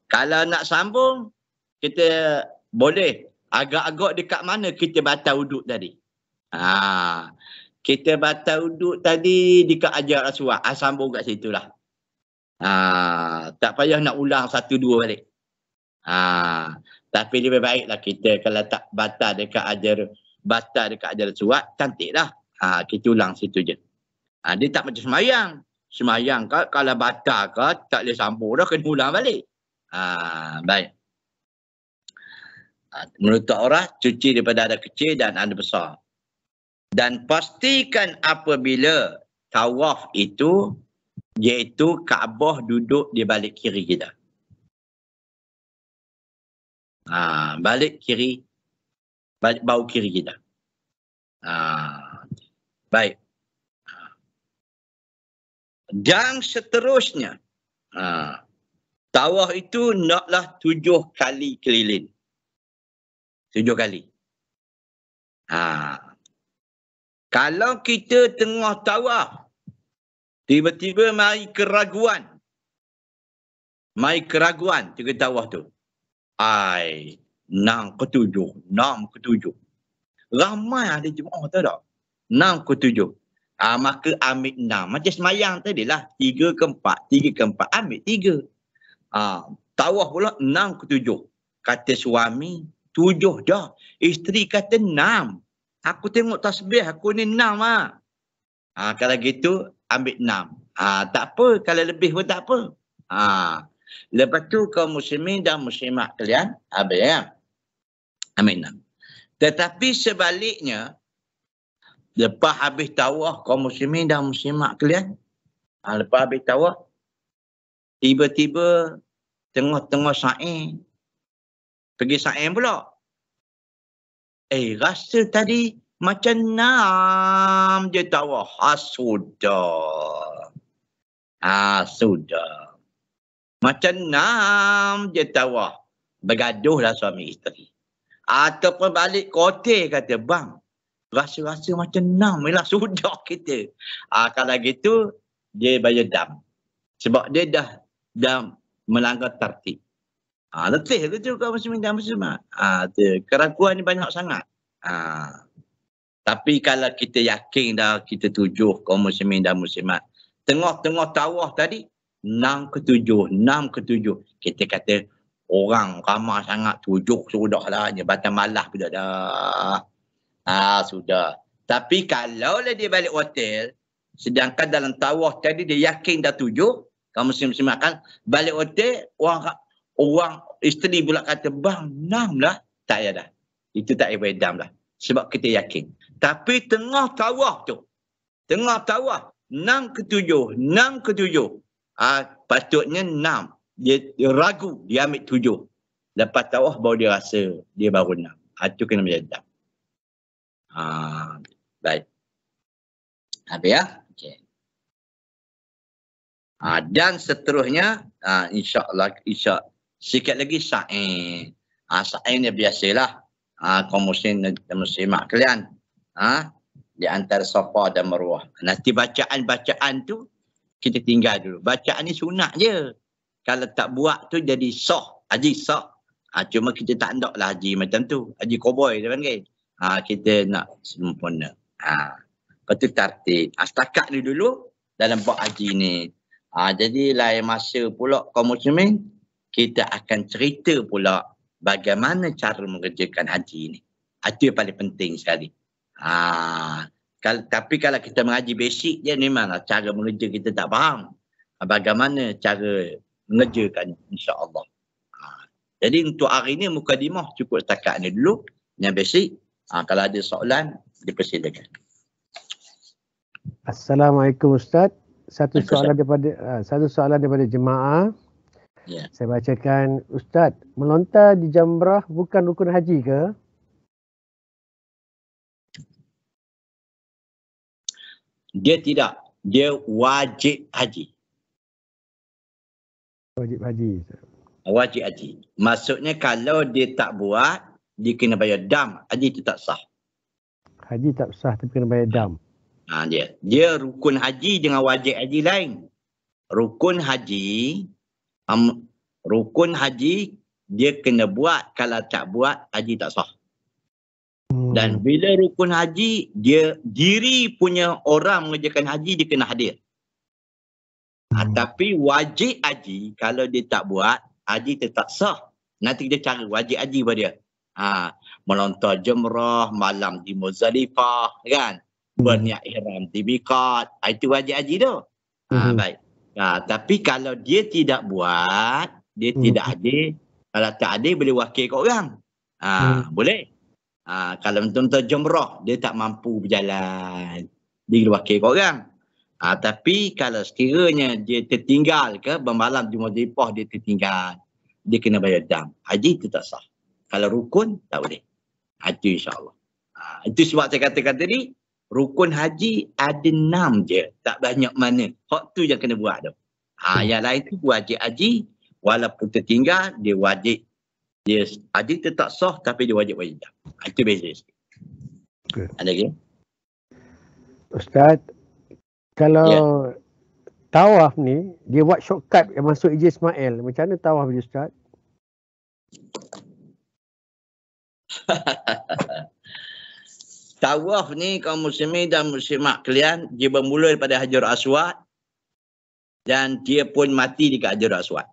Speaker 2: Kalau nak sambung, kita boleh. Agak-agak dekat mana kita batal wuduk tadi. Kita batal wuduk tadi dekat Hajar Aswad. Sambung kat situ lah. Tak payah nak ulang 1, 2 balik. Tapi lebih baiklah kita kalau tak batal dekat Hajar Aswad, cantik lah. Kita ulang situ je. Dia tak macam semayang. Semayang kalau batal ke tak boleh sambung dah, kena ulang balik. Baik. Menutup aurat, cuci daripada hadas kecil dan hadas besar. Dan pastikan apabila tawaf itu, iaitu Kaabah duduk di balik kiri kita. Balik kiri, bau kiri kita. Baik. Dan seterusnya, tawaf itu naklah 7 kali keliling. 7 kali. Kalau kita tengah tawaf, tiba-tiba mai keraguan. Tiga tawaf tu. 6 ke 7. Ramai ada jemaah tahu tak? 6 ke 7. Maka ambil 6. Macam semayang tadi lah. 3 ke 4. Ambil 3. Tawaf pula 6 ke 7. Kata suami, 7 dah. Isteri kata 6. Aku tengok tasbih, aku ni 6 lah. Kalau gitu, ambil 6. Tak apa, kalau lebih pun tak apa. Lepas tu kaum muslimin dan muslimat kalian, ambil ya. Ambil 6. Tetapi sebaliknya, lepas habis tawaf kaum muslimin dan muslimat kalian, lepas habis tawaf, tiba-tiba tengah-tengah sa'i, pergi sa'i pula. Rasa tadi macam 6 je tawaf. Sudah. Macam 6 je tawaf. Bergaduhlah suami isteri. Ataupun balik kotel kata, bang, rasa-rasa macam 6 lah, sudah kita. Kalau gitu, dia bayar dam. Sebab dia dah melanggar tertib. Letih tu kaum muslimin dan muslimat. Keraguan ni banyak sangat. Tapi kalau kita yakin dah, kita tujuh kaum muslimin dan muslimat, tengah-tengah tawaf tadi, 6 ke 7. Kita kata, orang ramai sangat, 7 sudah lah. Jabatan malah pula dah. Sudah. Tapi kalau lah dia balik hotel, sedangkan dalam tawaf tadi dia yakin dah 7, kaum muslim-muslimat kan, balik hotel, orang isteri pula kata, bang, 6 lah. Tak payah dah. Itu tak payah dam lah. Sebab kita yakin. Tapi tengah tawaf tu, 6 ke 7. Patutnya 6. Dia ragu, dia ambil 7. Lepas tawaf baru dia rasa dia baru 6. Itu kena menjadi dam. Baik. Habis ya? Okay. Dan seterusnya, insya-Allah, sikit lagi sa'i. Sa'i ni biasalah. Kaum muslim dan muslimat kalian. Di antara Safa dan Marwah. Nanti bacaan-bacaan tu kita tinggal dulu. Bacaan ni sunat je. Kalau tak buat tu jadi sah. Haji sah. Cuma kita tak naklah haji macam tu. Haji koboi dia panggil. Kita nak sempurna. Lepas tu tertib. Setakat ni dulu dalam bab haji ni. Jadi lain masa pula kaum muslimin, kita akan cerita pula bagaimana cara mengerjakan haji ni. Itu yang paling penting sekali. Tapi kalau kita mengaji basic je, memanglah cara mengerja kita tak faham. Bagaimana cara mengerjakan, insya-Allah. Jadi untuk hari ni mukadimah cukup setakat ni dulu. Yang basic. Kalau ada soalan, dipersilakan.
Speaker 1: Assalamualaikum Ustaz. Satu soalan daripada jemaah.
Speaker 2: Ya.
Speaker 1: Saya bacakan, Ustaz, melontar di jamrah bukan rukun haji ke?
Speaker 2: Dia tidak. Dia wajib haji.
Speaker 1: Wajib haji.
Speaker 2: Wajib haji. Maksudnya kalau dia tak buat, dia kena bayar dam. Haji itu tak sah.
Speaker 1: Haji tak sah tapi kena bayar dam.
Speaker 2: Dia rukun haji dengan wajib haji lain. Rukun haji dia kena buat. Kalau tak buat, haji tak sah. Dan bila rukun haji, dia diri punya orang mengerjakan haji, dia kena hadir. Tapi wajib haji, kalau dia tak buat, haji tetap sah. Nanti kita cari wajib haji pada dia. Melontar jumrah, malam di Muzdalifah, kan? Berniat ihram di miqat. Itu wajib haji tu. Baik. Tapi kalau dia tidak buat, dia tidak hadir. Kalau tak hadir, boleh wakil kat orang. Boleh. Kalau menonton jumrah, dia tak mampu berjalan. Dia boleh wakil kat orang. Tapi kalau sekiranya dia tertinggal ke, bermalam di Muzdalifah dia tertinggal, dia kena bayar dam. Haji itu tak sah. Kalau rukun, tak boleh. Itu insyaAllah. Itu sebab saya katakan tadi, rukun haji ada 6 je. Tak banyak mana. Hak tu yang kena buat tu. Yang lain tu wajib haji. Walaupun tertinggal, dia wajib. Dia haji tetap sah tapi dia wajib dam. Itu beza sikit. Okay. Ada lagi?
Speaker 1: Ustaz, kalau tawaf ni, dia buat shortcut yang masuk Ijaz Ismail. Macam mana tawaf dia, Ustaz?
Speaker 2: Tawaf ni kaum muslimin dan muslimat kalian, dia bermula daripada Hajar Aswad dan dia pun mati di Hajar Aswad.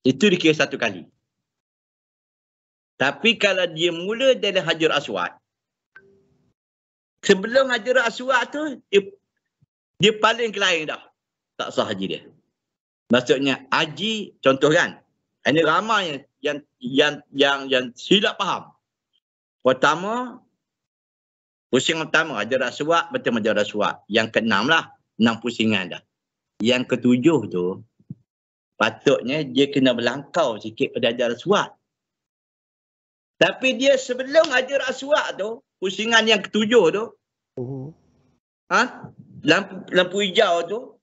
Speaker 2: Itu dikira satu kali. Tapi kalau dia mula dari Hajar Aswad, sebelum Hajar Aswad tu, dia paling kelain dah. Tak sah haji dia. Maksudnya haji, contoh kan, ini ramai yang silap faham. Pertama, pusingan pertama Hajar Aswad, betul Hajar Aswad. Yang ke-6 lah, 6 pusingan dah. Yang ke-7 tu, patutnya dia kena berlangkau sikit pada Hajar Aswad. Tapi dia sebelum Hajar Aswad tu, pusingan yang ke-7 tu, lampu hijau tu,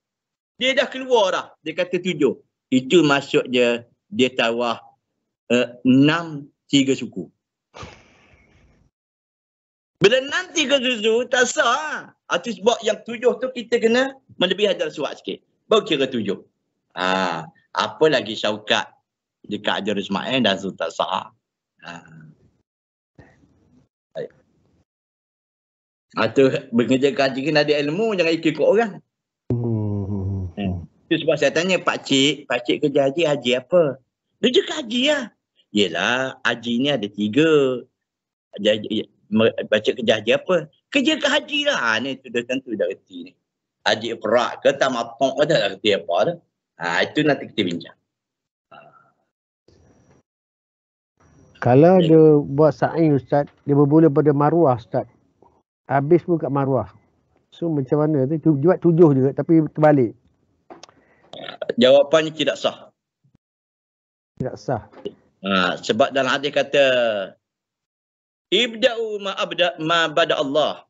Speaker 2: dia dah keluar dah. Dia kata 7. Itu maksud dia tawaf 6 3 suku. Bila 6 3 suku, tak sah. Itu sebab yang 7 tu kita kena melebihi Hajar Aswad sikit. Baru kira 7. Apa lagi syaukat dekat Hajar Ismail dan tu tak sah. Itu mengerjakan haji kena ada ilmu, jangan ikut orang. Itu sebab saya tanya pakcik kerja haji apa? Dia cakap haji lah. Yelah, haji ni ada 3. Pakcik kerja haji apa? Kerja ke haji lah. Ni tu dah tentu dah erti ni. Haji perak ke tamatong ke dah erti apa dah. Itu nanti kita bincang.
Speaker 1: Kalau dia buat sa'i, Ustaz, dia bermula pada Marwah, Ustaz. Habis pun kat Marwah. So macam mana tu? Buat 7 juga tapi terbalik.
Speaker 2: Jawapannya tidak sah.
Speaker 1: Tidak sah.
Speaker 2: Sebab dalam hadis kata ibda'u ma bada Allah.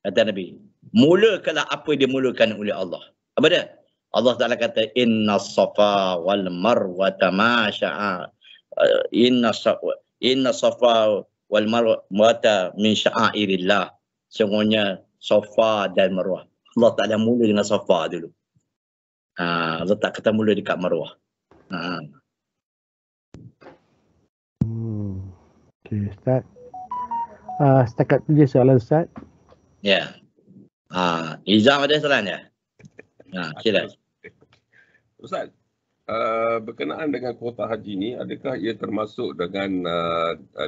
Speaker 2: Kata Nabi. Mulakanlah apa yang dimulakan oleh Allah. Apa dia? Allah Ta'ala kata inna safa wal marwata ma sya'a. Inna safa wal marwata min sya'airillah. Sungguhnya Safa dan Marwah. Allah Ta'ala mula dengan Safa dulu. Allah tak kata mula dekat Marwah.
Speaker 1: Okey, Ustaz. Setakat tu je soalan Ustaz.
Speaker 2: Ya. Izam ada soalan ya? Sila.
Speaker 3: Ustaz, berkenaan dengan kuota haji ni, adakah ia termasuk dengan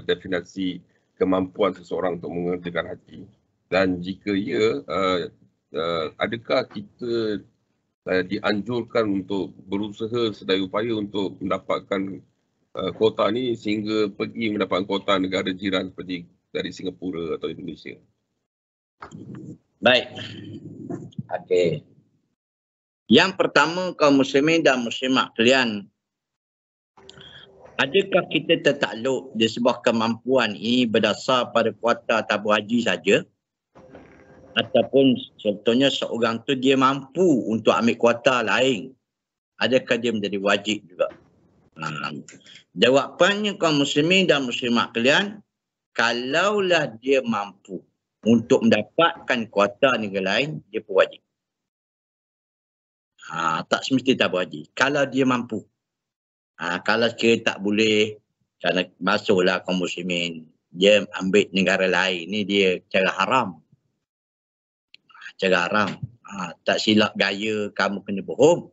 Speaker 3: definisi kemampuan seseorang untuk mengerjakan haji? Dan jika ya, adakah kita dianjurkan untuk berusaha sedaya upaya untuk mendapatkan kuota ni sehingga pergi mendapatkan kuota negara jiran seperti dari Singapura atau Indonesia?
Speaker 2: Baik. Okey. Yang pertama, kaum muslimin dan muslimat kalian, adakah kita tertakluk di sebuah kemampuan ini berdasar pada kuota tabung haji saja? Ataupun sebetulnya seorang tu dia mampu untuk ambil kuota lain, adakah dia menjadi wajib juga? Jawapannya kaum muslimin dan muslimat kalian, kalaulah dia mampu untuk mendapatkan kuota negara lain, dia pun wajib. Tak semesti tabung haji. Kalau dia mampu. Kalau kira tak boleh, kerana masuklah kaum muslimin, dia ambil negara lain ni dia cara haram. Cara haram. Tak silap gaya, kamu kena bohong.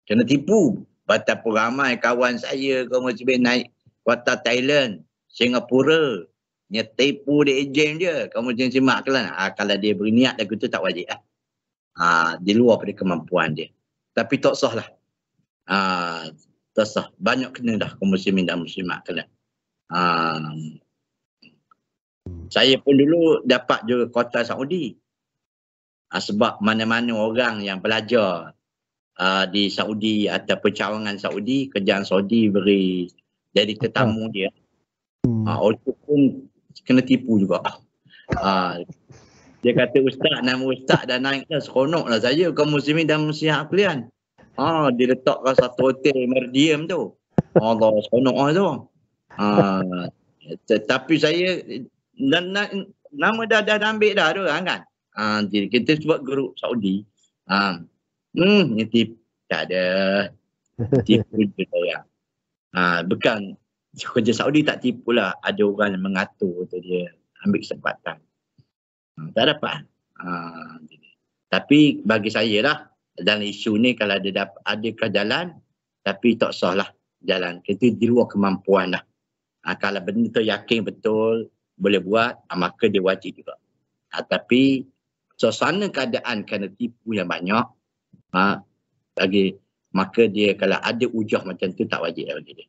Speaker 2: Kena tipu. Betapa ramai kawan saya kaum muslimin naik kuota Thailand, Singapura, dia tipu di ejen je. Kamu jangan simak kan. Kalau dia berniat lagu tu tak wajib lah. Di luar pada kemampuan dia. Tapi tak sah lah. Tak sah. Banyak kena dah kaum muslimin dan muslimat kena. Saya pun dulu dapat juga kuota Saudi. Sebab mana-mana orang yang belajar di Saudi atau cawangan Saudi, kerajaan Saudi beri jadi tetamu dia. Itu pun kena tipu juga. Dia kata ustaz, nama ustaz dah naik dah, seronok lah saya kaum muslimin dan muslimat kalian. Dia letakkan satu hotel Merdium tu. Allah, seronok lah tu. Tetapi saya nama dah ambil dah tu kan. Jadi kita sebut grup Saudi. Ni tipu. Tak ada. Tipu je saya. Bukan kerja Saudi tak tipu lah. Ada orang yang mengatur tu dia ambil kesempatan. Tak dapat. Tapi bagi saya lah, dalam isu ni kalau adakah jalan, tapi tak sah lah jalan. Kita di luar kemampuan lah. Kalau benda tu yakin betul boleh buat, maka dia wajib juga. Tapi suasana keadaan kena tipu yang banyak, maka dia kalau ada ujah macam tu tak wajib lah bagi dia.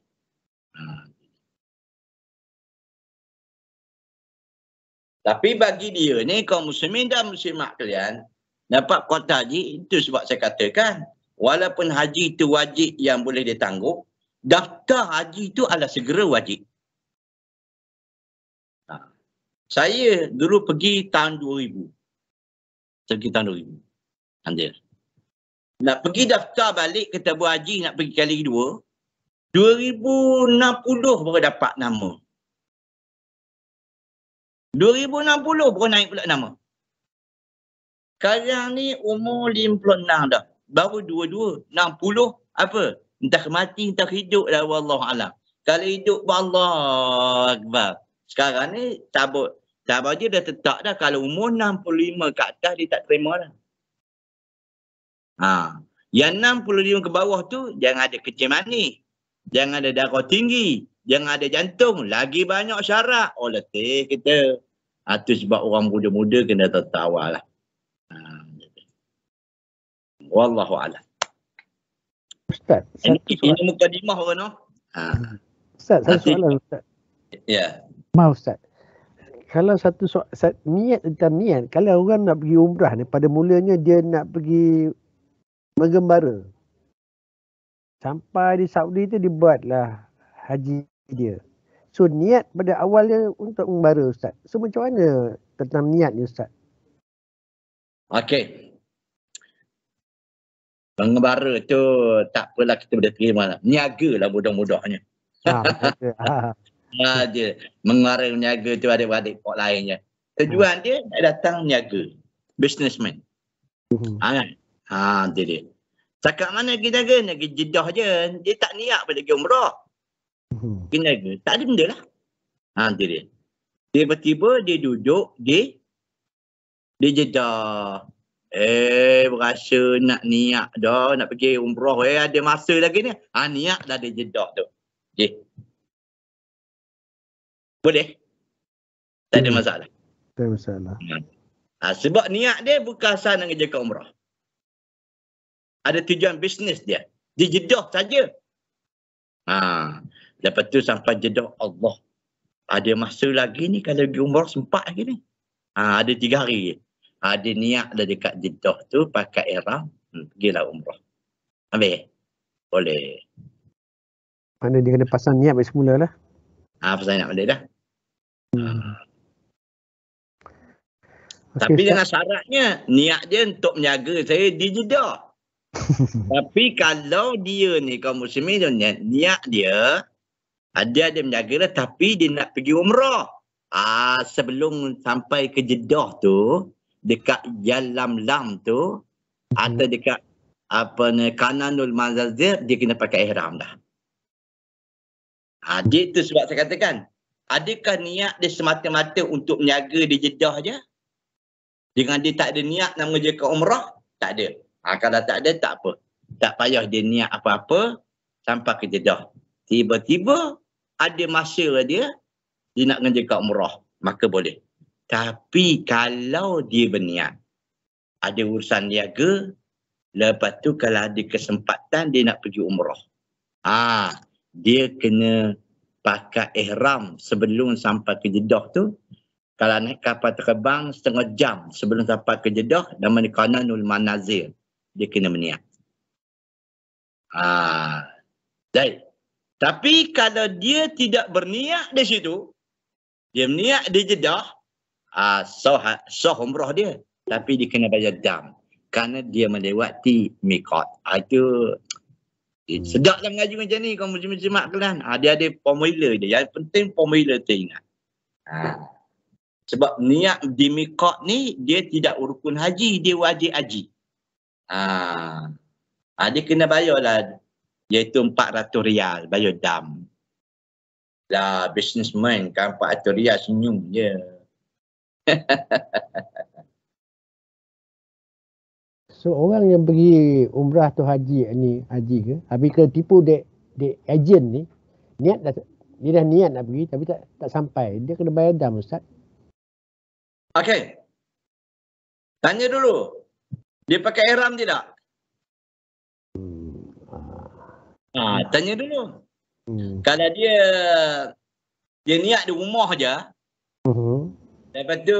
Speaker 2: Tapi bagi dia ni kaum muslimin dan muslimat kalian dapat kuota haji, itu sebab saya katakan walaupun haji itu wajib yang boleh ditangguh, daftar haji itu adalah segera wajib. Saya dulu pergi tahun 2000. Pergi tahun 2000. Andil. Nak pergi daftar balik ke tabung haji, nak pergi kali kedua, 2060 baru dapat nama. 2060 baru naik pula nama. Sekarang ni umur 56 dah. Baru 22. 60 apa? Entah mati, entah hidup dah. Wallahualam. Kalau hidup, Allah Akbar. Sekarang ni tabung haji dah tetap dah. Kalau umur 65 ke atas, dia tak terima dah. Yang 65 ke bawah tu, jangan ada kecil manis. Jangan ada darah tinggi. Jangan ada jantung. Lagi banyak syarat. Letih kita. Itu sebab orang muda-muda kena tertawa lah. Wallahualam.
Speaker 1: Ustaz.
Speaker 2: Ini mukadimah orang no.
Speaker 1: Ustaz, satu soalan Ustaz.
Speaker 2: Ya.
Speaker 1: Maaf Ustaz. Kalau satu soalan, niat tentang niat. Kalau orang nak pergi umrah ni, pada mulanya dia nak pergi menggembara. Sampai di Saudi tu dibuatlah haji dia. So niat pada awalnya untuk mengembara Ustaz. So macam mana tentang niat ni Ustaz?
Speaker 2: Okey. Mengembara tu tak apalah kita boleh terima lah. Niaga lah mudah-mudahnya. Dia mengembara niaga tu adik-adik pok lainnya. Tujuan dia nak datang niaga. Businessman. Kan? Dia dia. Cakap mana pergi niaga? Niaga Jeddah je. Dia tak niat pada pergi umrah. Pergi niaga. Tak ada benda lah. Dia dia. Tiba-tiba dia duduk di Jeddah. Berasa nak niat dah. Nak pergi umrah. Ada masa lagi ni. Niat dah di Jeddah tu. Boleh? Tak ada masalah.
Speaker 1: Tak ada masalah.
Speaker 2: Sebab niat dia bukan asal nak kerja kat umrah. Ada tujuan bisnes dia. Di Jeddah saja. Lepas tu sampai Jeddah, Allah. Ada masa lagi ni kalau pergi umrah sempat lagi ni. Ada 3 hari. Ada niat dah dekat Jeddah tu pakai ihram. Pergilah umrah. Habis? Boleh.
Speaker 1: Mana dia kena pasang niat bagi semula lah.
Speaker 2: Pasal niat boleh dah.
Speaker 1: Okay,
Speaker 2: Tapi dengan syaratnya, niat dia untuk menjaga saya di Jeddah. Tapi kalau dia ni kaum muslimin, niat dia, dia menjaga lah, tapi dia nak pergi umrah. Sebelum sampai ke Jeddah tu, dekat Yalamlam tu, atau dekat Kananul Manazir, dia kena pakai ihram dah. Dia tu sebab saya katakan, adakah niat dia semata-mata untuk menjaga di Jeddah je? Dengan dia tak ada niat nak mengerjakan umrah, tak ada. Kalau tak ada, tak apa. Tak payah dia niat apa-apa sampai ke Jeddah. Tiba-tiba ada masa dia nak mengerjakan umrah, maka boleh. Tapi kalau dia berniat, ada urusan niaga, lepas tu kalau ada kesempatan dia nak pergi umrah, dia kena pakai ihram sebelum sampai ke Jeddah tu. Kalau naik kapal terbang setengah jam sebelum sampai ke Jeddah, nama ni Kananul Manazir. Dia kena berniat. Baik. Tapi kalau dia tidak berniat di situ, dia berniat di Jeddah, sah umrah dia. Tapi dia kena bayar dam. Kerana dia melewati miqat. Itu sedap lah mengaji macam ni. Kau muslim-muslimat kalian. Dia ada formula dia. Yang penting formula tu ingat. Sebab niat di miqat ni, dia tidak rukun haji. Dia wajib haji. Dia kena bayar lah. Iaitu 400 riyal. Bayar dam. Lah, businessman kan 400 riyal senyum je.
Speaker 1: So orang yang pergi umrah atau haji ni, haji ke, habis kena tipu dek agent ni, dia dah niat nak pergi tapi tak sampai, dia kena bayar dam, Ustaz.
Speaker 2: Okey. Tanya dulu. Dia pakai ihram tidak? Tanya dulu. Kalau dia niat di rumah je, lepas tu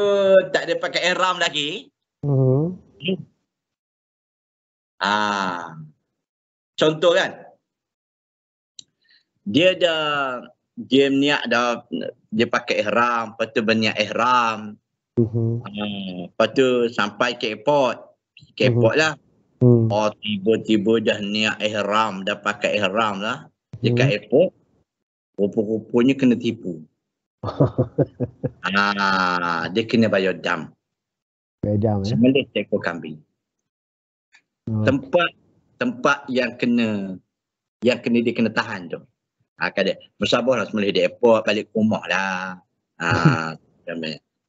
Speaker 2: tak ada pakai ihram lagi, contoh kan, dia niat dah, dia pakai ihram, lepas tu berniat ihram, lepas tu sampai ke airport lah. Tiba-tiba dah niat ihram, dah pakai ihram lah dekat airport, rupa-rupanya kena tipu. Dia kena bayar dam.
Speaker 1: Bayar dam,
Speaker 2: Sembelih seekor kambing. Tempat yang kena dia kena tahan tu. Kada musabah lah sembelih di airport, balik ke rumah lah.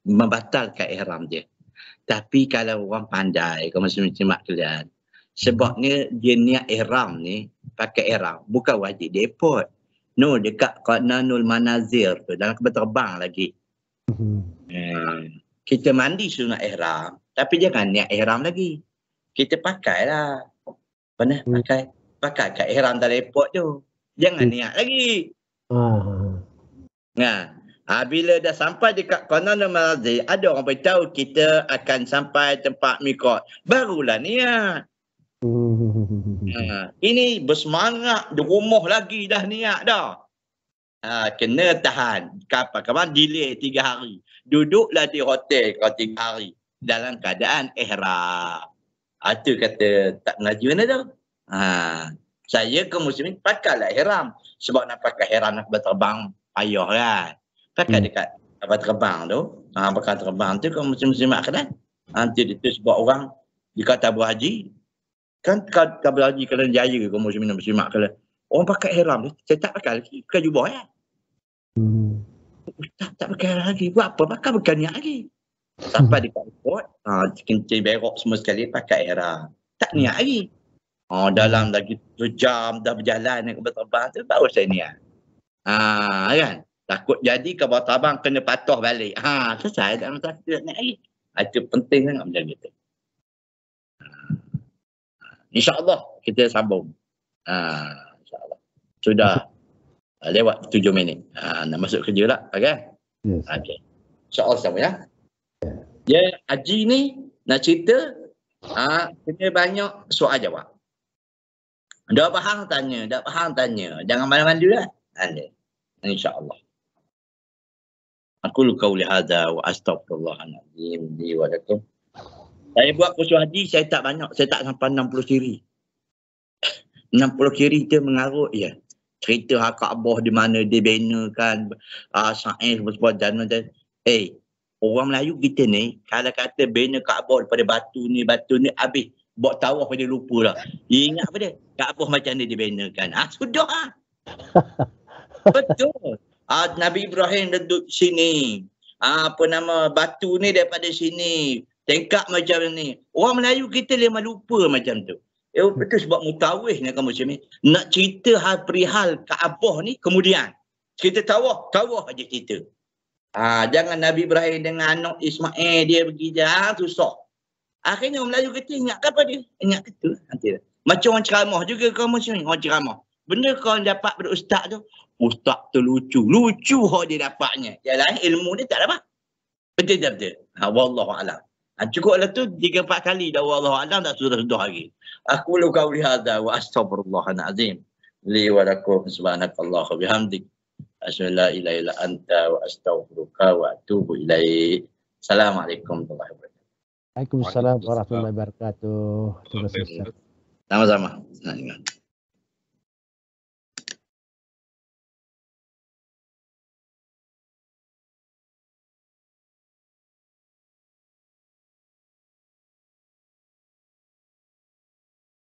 Speaker 2: Membatalkan ihram dia. Tapi kalau orang pandai, kau masih mak kalian, sebabnya dia niat ihram ni, pakai ihram, bukan wajib di airport. No, dekat Kananul Manazir tu, dalam kapal terbang lagi. Kita mandi sunat ihram, tapi jangan niat ihram lagi. Kita pakailah. Pakai kat ihram dalam airport tu. Jangan niat lagi. Bila dah sampai dekat Kananul Manazir, ada orang beritahu kita akan sampai tempat miqat, barulah niat. Ini bersemangat di rumah lagi dah niat dah. Kena tahan. Kapan delay 3 hari. Duduklah di hotel kau 3 hari dalam keadaan ihram. Itu kata tak mengaji mana tu. Saya ke muslimin pakailah ihram. Sebab nak pakai ihram nak berterbang payah kan. Pakai dekat kapal terbang tu. Kapal terbang tu kalau musim-musim akhirat. Nanti dia tu sebab orang dikata berhaji. Kan kapal haji kalau jaya ke musim akhirat. Orang pakai ihram tu. Saya tak pakai lagi. Pakai jubah ya. Ustaz tak pakai lagi. Buat apa? Pakai niat lagi. Sampai dekat airport. Kencing berok semua sekali pakai ihram. Tak niat lagi. Dalam lagi 2 jam dah berjalan naik kapal terbang tu baru saya niat. Kan? Takut jadi kapal terbang kena patuh balik. Selesai tak masalah naik lagi. Itu penting sangat macam gitu. InsyaAllah kita sambung. InsyaAllah. Sudah lewat 7 minit. Nak masuk kerja lah. Okay?
Speaker 1: Yes.
Speaker 2: Okay. InsyaAllah sama ya. Dia haji ni nak cerita kena banyak soal jawab. Dah faham tanya. Jangan malu-malu lah. InsyaAllah. Aku qauli hadza wa astaghfirullahaladzim li wa lakum. Saya buat kursus haji, saya tak banyak. Saya tak sampai 60 siri. 60 kiri dia mengarut ya. Cerita Kaabah di mana dia benakan, Sa'id sebab dan orang Melayu kita ni, kalau kata bina Kaabah daripada batu ni habis. Buat tawaf dia lupa lah. Dia ingat apa dia? Kaabah macam ni dibenakan. Sudah lah. Betul. Nabi Ibrahim duduk sini. Batu ni daripada sini. Tengkak macam ni. Orang Melayu kita memang lupa macam tu. Betul sebab mutawih ni kamu macam ni. Nak cerita perihal Kaabah ni kemudian. Cerita tawaf aja cerita. Jangan Nabi Ibrahim dengan anak Ismail dia pergi susah. Akhirnya orang Melayu kita ingat apa dia? Ingat itu. Macam orang ceramah juga kamu macam ni. Orang ceramah. Benda kau dapat pada ustaz tu. Ustaz tu lucu. Lucu hak dia dapatnya. Yang lain ilmu dia tak dapat. Betul. Wallahualam. Cukuplah tu 3-4 kali dah wallahualam dah sudah lagi. Aku lu qauli hadza wa astaghfirullahalazim. Li wa lakum subhanakallah wa bihamdik. Asyhadu an la ilaha illa anta wa astaghfiruka wa atubu ilaik. Assalamualaikum warahmatullahi wabarakatuh.
Speaker 1: Waalaikumsalam warahmatullahi wabarakatuh. Terima kasih.
Speaker 2: Sama-sama.